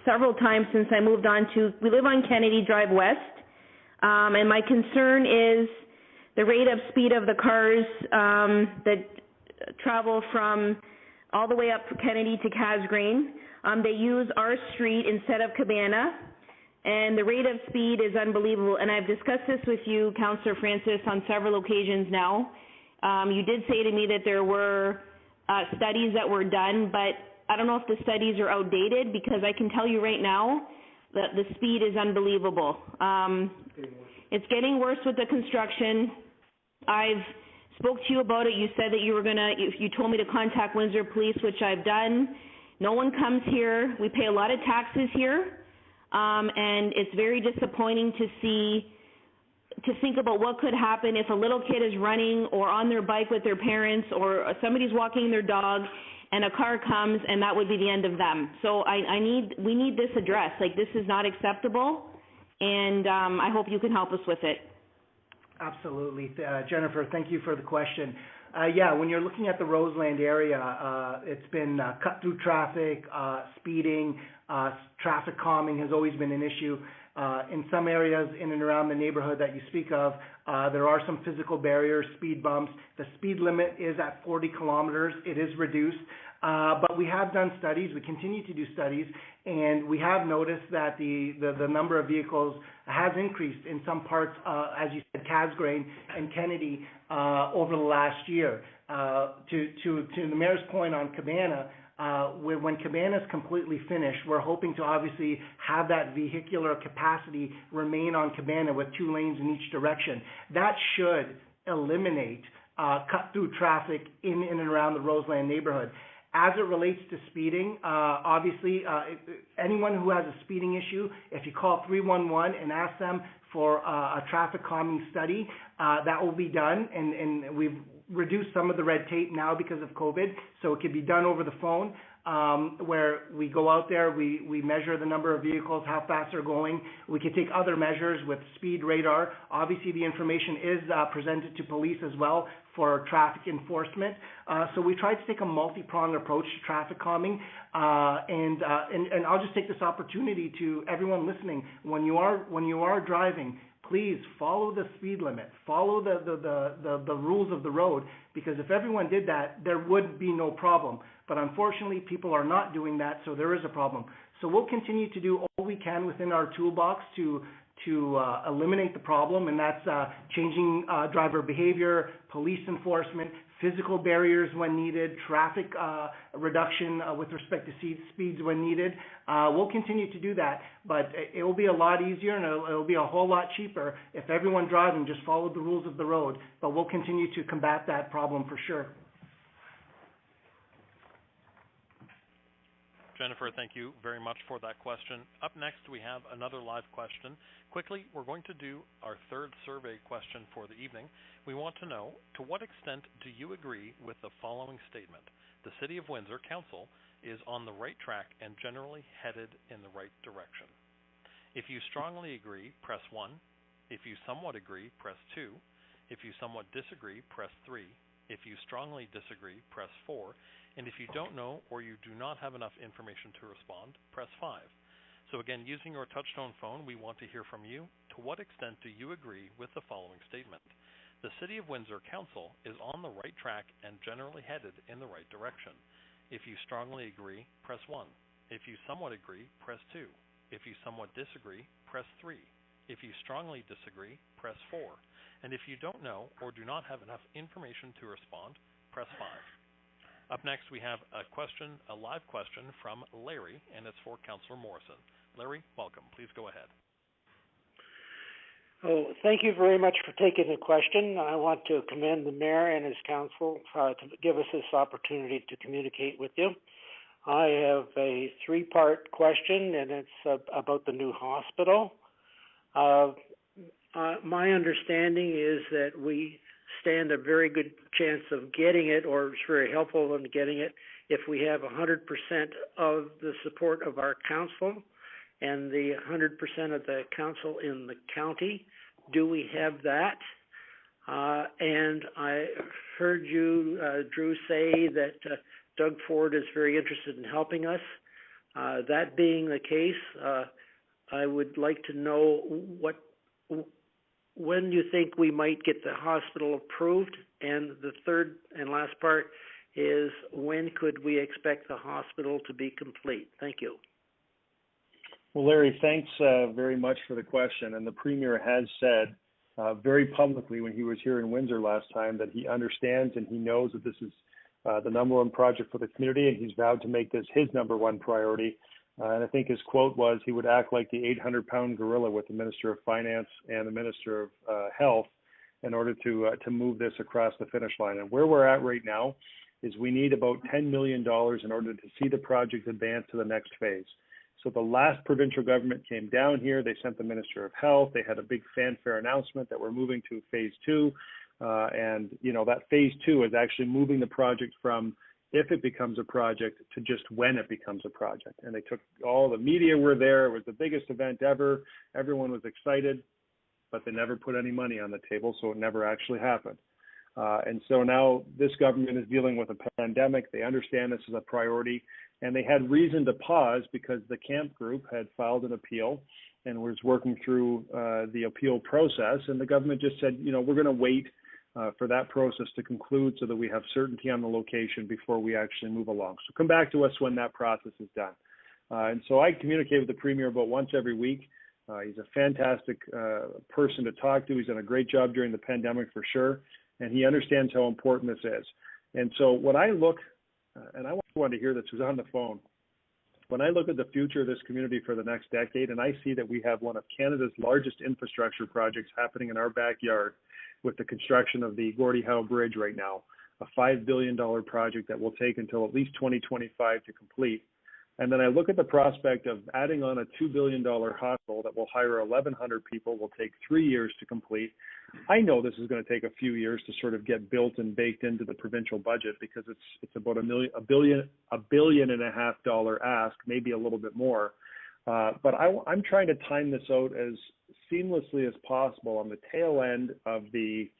several times since I moved on to, we live on Kennedy Drive West, and my concern is the rate of speed of the cars that travel from all the way up Kennedy to Casgrain. They use our street instead of Cabana, and the rate of speed is unbelievable. And I've discussed this with you, Councillor Francis, on several occasions now. You did say to me that there were studies that were done, but I don't know if the studies are outdated, because I can tell you right now that the speed is unbelievable. It's getting worse with the construction. I've spoke to you about it. You said that you told me to contact Windsor Police, which I've done. No one comes here. We pay a lot of taxes here, and it's very disappointing to think about what could happen if a little kid is running or on their bike with their parents, or somebody's walking their dog and a car comes, and that would be the end of them. So we need this addressed. Like, this is not acceptable, and I hope you can help us with it. Absolutely. Jennifer, thank you for the question. When you're looking at the Roseland area, it's been cut-through traffic, speeding, traffic calming has always been an issue. In some areas in and around the neighborhood that you speak of, there are some physical barriers, speed bumps. The speed limit is at 40 kilometers. It is reduced. But we have done studies. We continue to do studies, and we have noticed that the number of vehicles has increased in some parts, as you said, Casgrain and Kennedy, over the last year. To the mayor's point on Cabana, when Cabana is completely finished, we're hoping to obviously have that vehicular capacity remain on Cabana with 2 lanes in each direction. That should eliminate cut-through traffic in and around the Roseland neighborhood. As it relates to speeding, obviously, anyone who has a speeding issue, if you call 311 and ask them for a traffic calming study, that will be done, and we've reduced some of the red tape now because of COVID, so it can be done over the phone. where we go out there, we measure the number of vehicles, how fast they're going. We can take other measures with speed radar. Obviously, the information is presented to police as well for traffic enforcement. So we try to take a multi-pronged approach to traffic calming. And I'll just take this opportunity to everyone listening. When you are driving, please follow the speed limit, follow the rules of the road, because if everyone did that, there would be no problem. But unfortunately, people are not doing that, so there is a problem. So we'll continue to do all we can within our toolbox to eliminate the problem, and that's changing driver behavior, police enforcement, physical barriers when needed, traffic reduction with respect to speeds when needed. We'll continue to do that, but it will be a lot easier and it'll be a whole lot cheaper if everyone driving just followed the rules of the road. But we'll continue to combat that problem for sure. Jennifer, thank you very much for that question. Up next, we have another live question. Quickly, we're going to do our third survey question for the evening. We want to know, to what extent do you agree with the following statement? The City of Windsor Council is on the right track and generally headed in the right direction. If you strongly agree, press 1. If you somewhat agree, press 2. If you somewhat disagree, press 3. If you strongly disagree, press 4. And if you don't know or you do not have enough information to respond, press 5. So again, using your touchtone phone, we want to hear from you. To what extent do you agree with the following statement? The City of Windsor Council is on the right track and generally headed in the right direction. If you strongly agree, press 1. If you somewhat agree, press 2. If you somewhat disagree, press 3. If you strongly disagree, press 4. And if you don't know or do not have enough information to respond, press 5. Up next, we have a live question from Larry, and it's for Councillor Morrison. Larry, welcome. Please go ahead. Oh, thank you very much for taking the question. I want to commend the Mayor and his council to give us this opportunity to communicate with you. I have a three-part question, and it's about the new hospital. My understanding is that we stand a very good chance of getting it, or it's very helpful in getting it, if we have 100% of the support of our council and the 100% of the council in the county. Do we have that? And I heard you, Drew, say that Doug Ford is very interested in helping us. That being the case, I would like to know when you think we might get the hospital approved, and the third and last part is, when could we expect the hospital to be complete? Thank you. Well, Larry, thanks very much for the question. And the Premier has said very publicly when he was here in Windsor last time that he understands and he knows that this is the number one project for the community, and he's vowed to make this his number one priority. And I think his quote was, he would act like the 800-pound gorilla with the Minister of Finance and the Minister of Health in order to move this across the finish line. And where we're at right now is we need about $10 million in order to see the project advance to the next phase. So the last provincial government came down here, they sent the Minister of Health, they had a big fanfare announcement that we're moving to phase 2. And, you know, that phase 2 is actually moving the project from if it becomes a project to just when it becomes a project. And they took all the media were there. It was the biggest event ever. Everyone was excited, but they never put any money on the table, so it never actually happened. And so now this government is dealing with a pandemic. They understand this is a priority, and they had reason to pause because the camp group had filed an appeal and was working through the appeal process. And the government just said, you know, we're going to wait for that process to conclude so that we have certainty on the location before we actually move along. So come back to us when that process is done. And so I communicate with the Premier about once every week. He's a fantastic person to talk to. He's done a great job during the pandemic for sure, and he understands how important this is. And so when I look, and I wanted to hear this, who's on the phone, when I look at the future of this community for the next decade, and I see that we have one of Canada's largest infrastructure projects happening in our backyard with the construction of the Gordie Howe Bridge right now, a $5 billion project that will take until at least 2025 to complete. And then I look at the prospect of adding on a $2 billion hospital that will hire 1,100 people, will take 3 years to complete. I know this is going to take a few years to sort of get built and baked into the provincial budget, because it's about $1.5 billion ask, maybe a little bit more. But I'm trying to time this out as seamlessly as possible on the tail end of the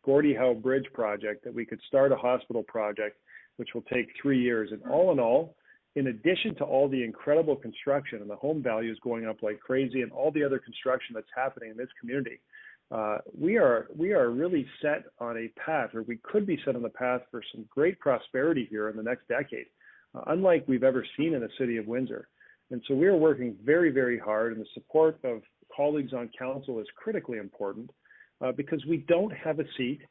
Gordie Howe Bridge project, that we could start a hospital project, which will take 3 years. And all in all, in addition to all the incredible construction and the home values going up like crazy and all the other construction that's happening in this community, we are really set on a path, or we could be set on the path for some great prosperity here in the next decade, unlike we've ever seen in the city of Windsor. And so we are working very, very hard, and the support of colleagues on council is critically important, because we don't have a seat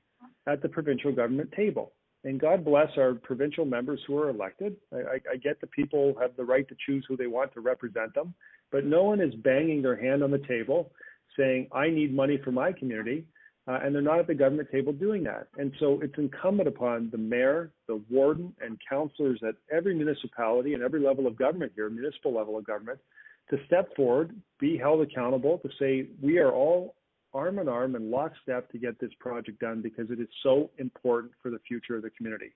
at the provincial government table. And God bless our provincial members who are elected. I get that people have the right to choose who they want to represent them, but no one is banging their hand on the table saying, I need money for my community, and they're not at the government table doing that. And so it's incumbent upon the mayor, the warden, and councillors at every municipality and every level of government here, municipal level of government, to step forward, be held accountable, to say we are all arm in arm and lockstep to get this project done, because it is so important for the future of the community.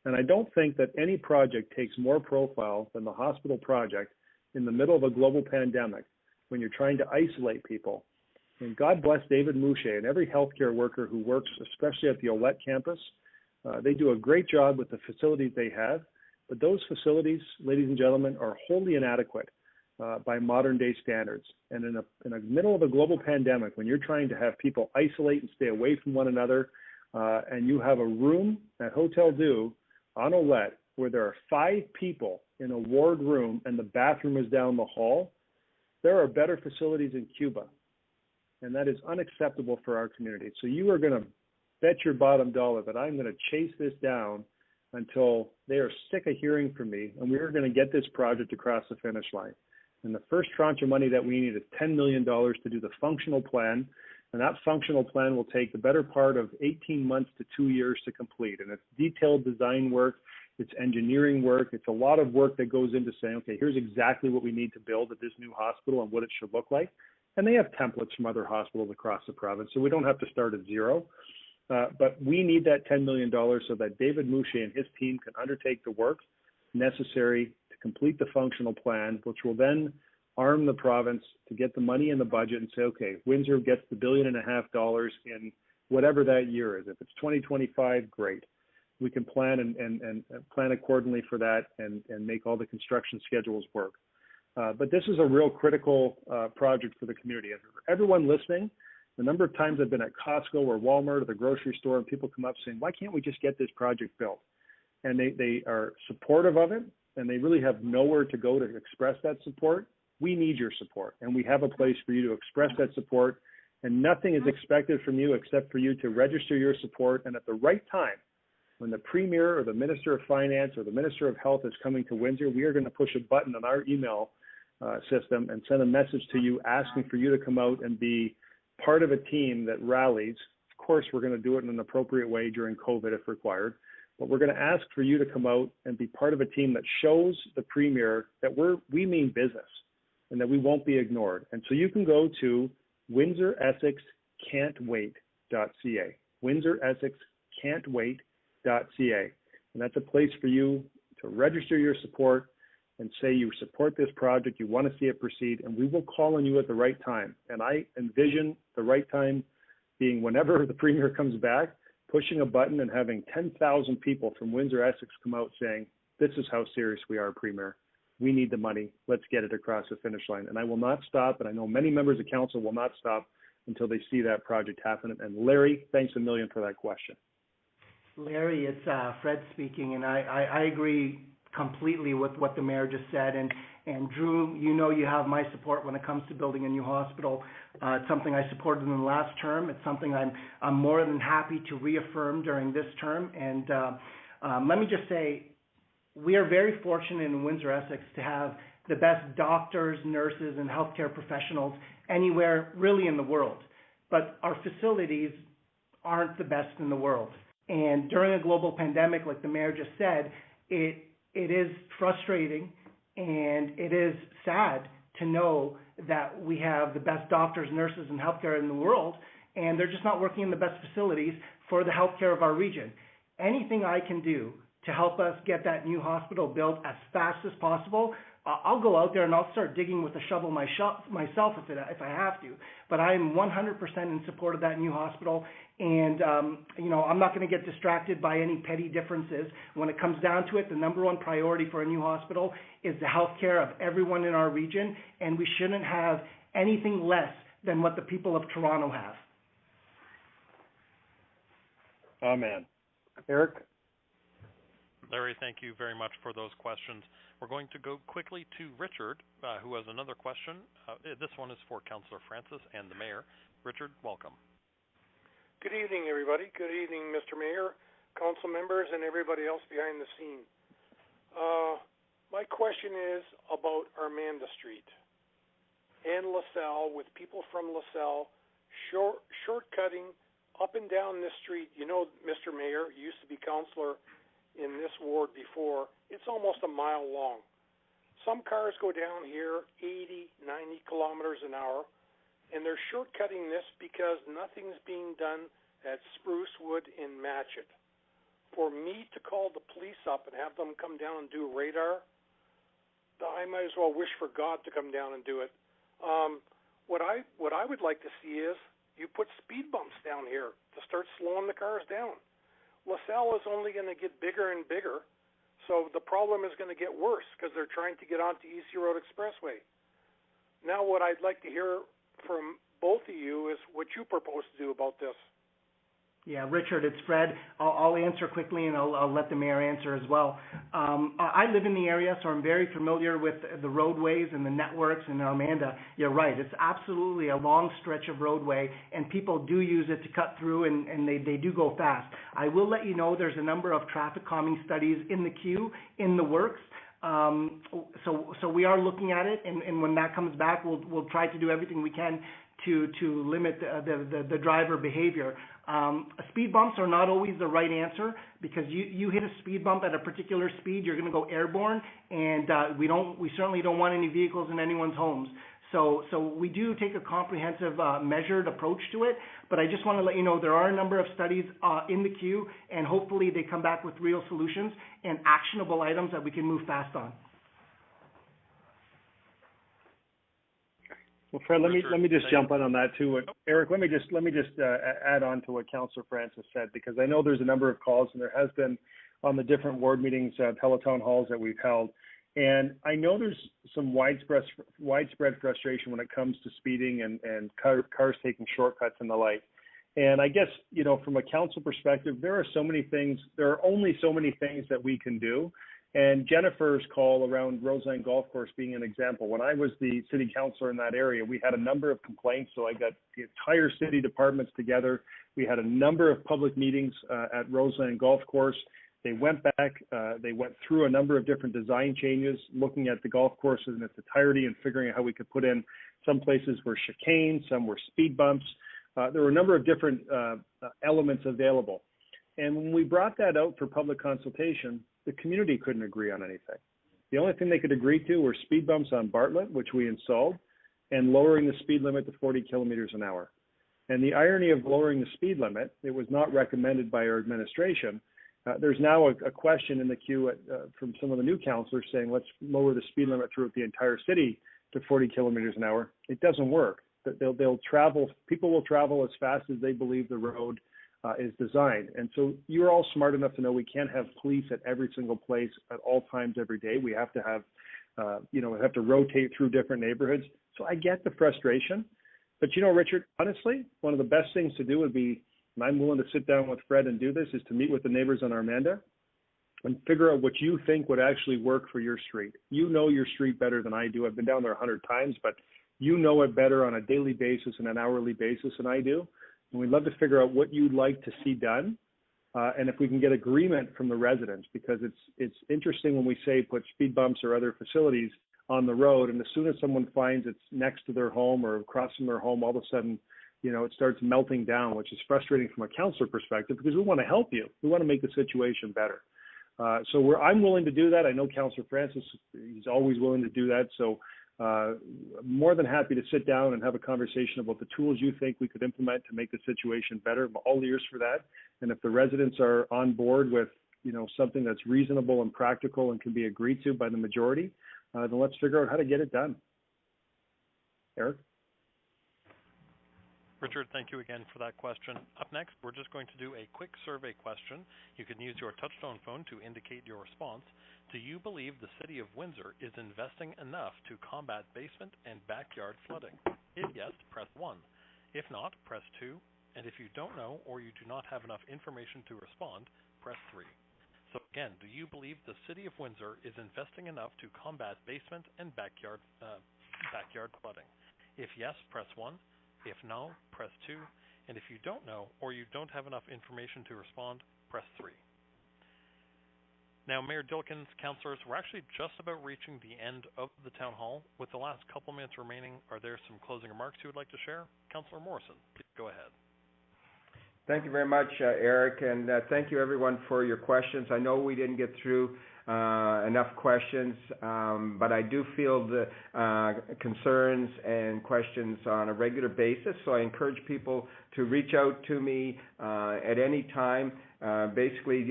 And I don't think that any project takes more profile than the hospital project in the middle of a global pandemic, when you're trying to isolate people. And God bless David Moucher and every healthcare worker who works, especially at the Olette campus. They do a great job with the facilities they have, but those facilities, ladies and gentlemen, are wholly inadequate by modern day standards. And in the middle of a global pandemic, when you're trying to have people isolate and stay away from one another, and you have a room at Hotel Dieu on Olette where there are 5 people in a ward room and the bathroom is down the hall, there are better facilities in Cuba. And that is unacceptable for our community. So you are going to bet your bottom dollar that I'm going to chase this down until they are sick of hearing from me, and we are going to get this project across the finish line. And the first tranche of money that we need is $10 million to do the functional plan, and that functional plan will take the better part of 18 months to 2 years to complete. And it's detailed design work, it's engineering work, it's a lot of work that goes into saying, okay, here's exactly what we need to build at this new hospital and what it should look like. And they have templates from other hospitals across the province, so we don't have to start at zero. But we need that $10 million so that David Moucher and his team can undertake the work necessary to complete the functional plan, which will then arm the province to get the money in the budget and say, okay, Windsor gets the $1.5 billion in whatever that year is. If it's 2025, great. We can plan and plan accordingly for that and make all the construction schedules work. But this is a real critical project for the community. And for everyone listening, the number of times I've been at Costco or Walmart or the grocery store and people come up saying, why can't we just get this project built? And they are supportive of it, and they really have nowhere to go to express that support. We need your support, and we have a place for you to express that support, and nothing is expected from you except for you to register your support. And at the right time, when the Premier or the Minister of Finance or the Minister of Health is coming to Windsor, we are going to push a button on our email system and send a message to you asking for you to come out and be part of a team that rallies. Of course, we're going to do it in an appropriate way during COVID if required, but we're going to ask for you to come out and be part of a team that shows the Premier that we mean business and that we won't be ignored. And so you can go to WindsorEssexCan'tWait.ca, WindsorEssexCan'tWait.ca, and that's a place for you to register your support and say you support this project, you want to see it proceed, and we will call on you at the right time. And I envision the right time being whenever the Premier comes back, pushing a button and having 10,000 people from Windsor Essex come out saying, this is how serious we are, Premier. We need the money. Let's get it across the finish line. And I will not stop, and I know many members of council will not stop until they see that project happen. And Larry, thanks a million for that question. Larry, it's Fred speaking, and I agree completely with what the mayor just said. And Drew, you know you have my support when it comes to building a new hospital. It's something I supported in the last term. It's something I'm more than happy to reaffirm during this term. And let me just say, we are very fortunate in Windsor Essex to have the best doctors, nurses, and healthcare professionals anywhere really in the world. But our facilities aren't the best in the world. And during a global pandemic, like the mayor just said, it is frustrating And it is sad to know that we have the best doctors, nurses, and healthcare in the world, and they're just not working in the best facilities for the healthcare of our region. Anything I can do to help us get that new hospital built as fast as possible, I'll go out there and I'll start digging with a shovel myself if I have to. But I am 100% in support of that new hospital, and I'm not going to get distracted by any petty differences. When it comes down to it, the number one priority for a new hospital is the health care of everyone in our region, and we shouldn't have anything less than what the people of Toronto have. Amen. Eric? Larry, thank you very much for those questions. We're going to go quickly to Richard, who has another question. This one is for Councillor Francis and the Mayor. Richard, welcome. Good evening, everybody. Good evening, Mr. Mayor, council members, and everybody else behind the scene. My question is about Armanda Street and LaSalle, with people from LaSalle shortcutting up and down this street. You know, Mr. Mayor, you used to be councillor in this ward before. It's almost a mile long. Some cars go down here 80, 90 kilometers an hour, and they're shortcutting this because nothing's being done at Sprucewood in Matchett. For me to call the police up and have them come down and do radar, I might as well wish for God to come down and do it. What I would like to see is you put speed bumps down here to start slowing the cars down. LaSalle is only going to get bigger and bigger, so the problem is going to get worse because they're trying to get onto EC Road Expressway. Now what I'd like to hear from both of you is what you propose to do about this. Yeah, Richard, it's Fred. I'll answer quickly, and I'll let the mayor answer as well. I live in the area, so I'm very familiar with the roadways and the networks in Armanda. You're right. It's absolutely a long stretch of roadway, and people do use it to cut through, and they do go fast. I will let you know there's a number of traffic calming studies in the queue, in the works. So we are looking at it, and when that comes back, we'll try to do everything we can to limit the driver behavior. Speed bumps are not always the right answer, because you hit a speed bump at a particular speed, you're going to go airborne, and we certainly don't want any vehicles in anyone's homes. So we do take a comprehensive, measured approach to it, but I just want to let you know there are a number of studies in the queue, and hopefully they come back with real solutions and actionable items that we can move fast on. Well, Fred, let me just jump in on that too. Eric, let me just add on to what Councillor Francis said, because I know there's a number of calls, and there has been on the different ward meetings, teletown halls that we've held, and I know there's some widespread frustration when it comes to speeding and cars taking shortcuts and the like. And I guess, from a council perspective, there are only so many things that we can do. And Jennifer's call around Roseland Golf Course being an example. When I was the city councilor in that area, we had a number of complaints. So I got the entire city departments together. We had a number of public meetings at Roseland Golf Course. They went back, they went through a number of different design changes, looking at the golf course in its entirety and figuring out how we could put in some places were chicanes, some were speed bumps. There were a number of different elements available. And when we brought that out for public consultation, the community couldn't agree on anything. The only thing they could agree to were speed bumps on Bartlett, which we installed, and lowering the speed limit to 40 kilometers an hour. And the irony of lowering the speed limit, it was not recommended by our administration. There's now a question in the queue from some of the new councillors saying, let's lower the speed limit throughout the entire city to 40 kilometers an hour. It doesn't work. They'll travel, people will travel as fast as they believe the road is designed. And so you're all smart enough to know we can't have police at every single place at all times every day. We have to have, we have to rotate through different neighborhoods. So I get the frustration. But, Richard, honestly, one of the best things to do would be, and I'm willing to sit down with Fred and do this, is to meet with the neighbors on Armanda and figure out what you think would actually work for your street. You know your street better than I do. I've been down there 100 times, but you know it better on a daily basis and an hourly basis than I do. And we'd love to figure out what you'd like to see done, and if we can get agreement from the residents, because it's interesting when we say put speed bumps or other facilities on the road, and as soon as someone finds it's next to their home or across from their home, all of a sudden, it starts melting down, which is frustrating from a councillor perspective, because we want to help you. We want to make the situation better. So I'm willing to do that. I know Councillor Francis, he's always willing to do that. So more than happy to sit down and have a conversation about the tools you think we could implement to make the situation better. I'm all ears for that. And if the residents are on board with, something that's reasonable and practical and can be agreed to by the majority, then let's figure out how to get it done. Eric? Richard, thank you again for that question. Up next, we're just going to do a quick survey question. You can use your touchtone phone to indicate your response. Do you believe the City of Windsor is investing enough to combat basement and backyard flooding? If yes, press 1. If not, press 2. And if you don't know or you do not have enough information to respond, press 3. So again, do you believe the City of Windsor is investing enough to combat basement and backyard flooding? If yes, press 1. If no, press 2. And if you don't know or you don't have enough information to respond, press 3. Now, Mayor Dilkens, councillors, we're actually just about reaching the end of the town hall. With the last couple minutes remaining, are there some closing remarks you would like to share? Councillor Morrison, please go ahead. Thank you very much, Eric, and thank you everyone for your questions. I know we didn't get through enough questions, but I do feel the concerns and questions on a regular basis, so I encourage people to reach out to me at any time. Basically,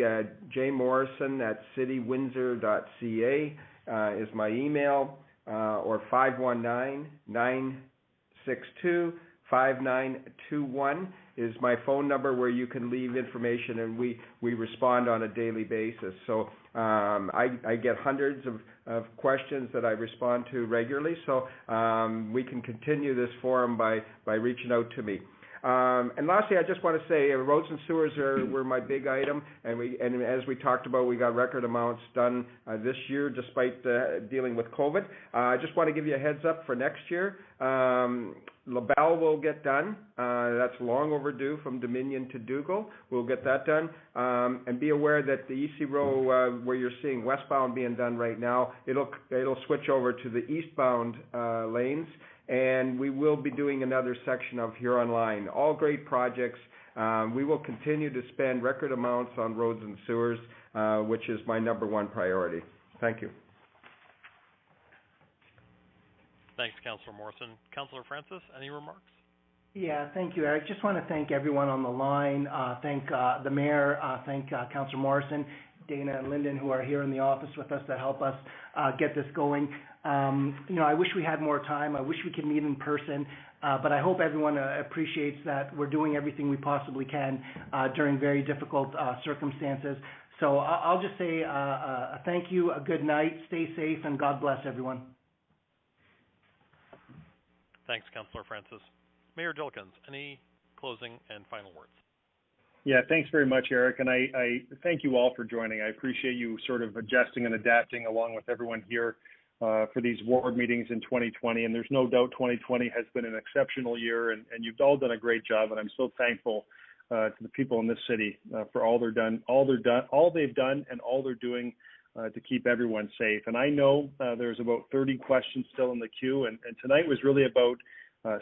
jmorrison@citywindsor.ca is my email, or 519-962-5921 is my phone number, where you can leave information, and we respond on a daily basis. So I get hundreds of questions that I respond to regularly, so we can continue this forum by reaching out to me. And lastly, I just want to say roads and sewers were my big item, and as we talked about, we got record amounts done this year despite dealing with COVID. I just want to give you a heads up for next year. LaBelle will get done. That's long overdue from Dominion to Dougal. We'll get that done. And be aware that the EC Row, where you're seeing westbound being done right now, it'll switch over to the eastbound lanes. And we will be doing another section of Huron Line. All great projects. We will continue to spend record amounts on roads and sewers, which is my #1 priority. Thank you. Thanks, Councillor Morrison. Councillor Francis, any remarks? Yeah, thank you, Eric. Just want to thank everyone on the line. Thank the Mayor, thank Councillor Morrison, Dana and Lyndon, who are here in the office with us that help us get this going. I wish we had more time. I wish we could meet in person, but I hope everyone appreciates that we're doing everything we possibly can during very difficult circumstances. So I'll just say a thank you, a good night, stay safe, and God bless everyone. Thanks, Councillor Francis. Mayor Dilkens, any closing and final words? Yeah, thanks very much, Eric, and I thank you all for joining. I appreciate you sort of adjusting and adapting along with everyone here for these ward meetings in 2020, and there's no doubt 2020 has been an exceptional year, and you've all done a great job, and I'm so thankful to the people in this city for all they've done, and all they're doing to keep everyone safe. And I know there's about 30 questions still in the queue, and tonight was really about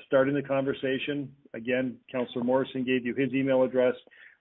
starting the conversation. Again, Councillor Morrison gave you his email address.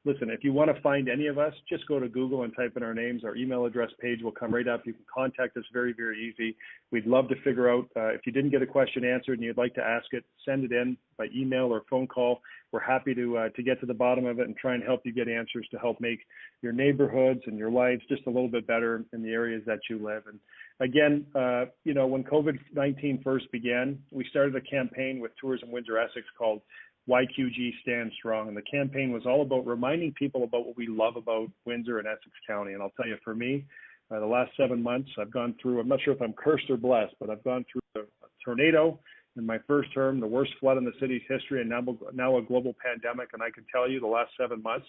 Listen, if you want to find any of us, just go to Google and type in our names. Our email address page will come right up. You can contact us very, very easy. We'd love to figure out if you didn't get a question answered and you'd like to ask it, send it in by email or phone call. We're happy to get to the bottom of it and try and help you get answers to help make your neighborhoods and your lives just a little bit better in the areas that you live. And again, when COVID-19 first began, we started a campaign with Tourism Windsor Essex called YQG Stand Strong, and the campaign was all about reminding people about what we love about Windsor and Essex County. And I'll tell you, for me, the last 7 months, I've gone through, I'm not sure if I'm cursed or blessed, but I've gone through a tornado in my first term, the worst flood in the city's history, and now a global pandemic. And I can tell you, the last 7 months,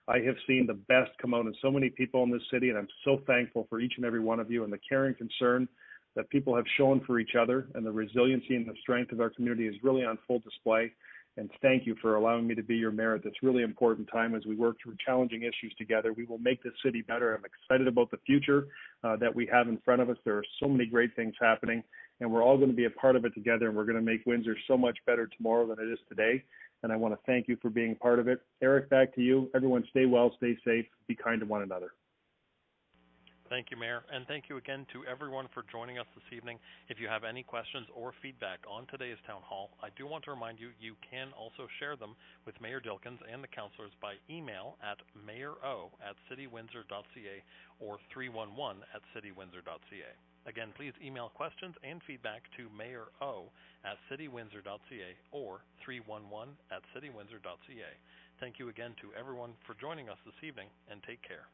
I have seen the best come out in so many people in this city, and I'm so thankful for each and every one of you, and the care and concern that people have shown for each other, and the resiliency and the strength of our community is really on full display. And thank you for allowing me to be your mayor at this really important time as we work through challenging issues together. We will make this city better. I'm excited about the future that we have in front of us. There are so many great things happening, and we're all going to be a part of it together, and we're going to make Windsor so much better tomorrow than it is today. And I want to thank you for being part of it. Eric, back to you. Everyone stay well, stay safe, be kind to one another. Thank you, Mayor, and thank you again to everyone for joining us this evening. If you have any questions or feedback on today's town hall, I do want to remind you you can also share them with Mayor Dilkens and the councilors by email at mayoro@citywindsor.ca or 311@citywindsor.ca. Again, please email questions and feedback to mayoro@citywindsor.ca or 311@citywindsor.ca. Thank you again to everyone for joining us this evening, and take care.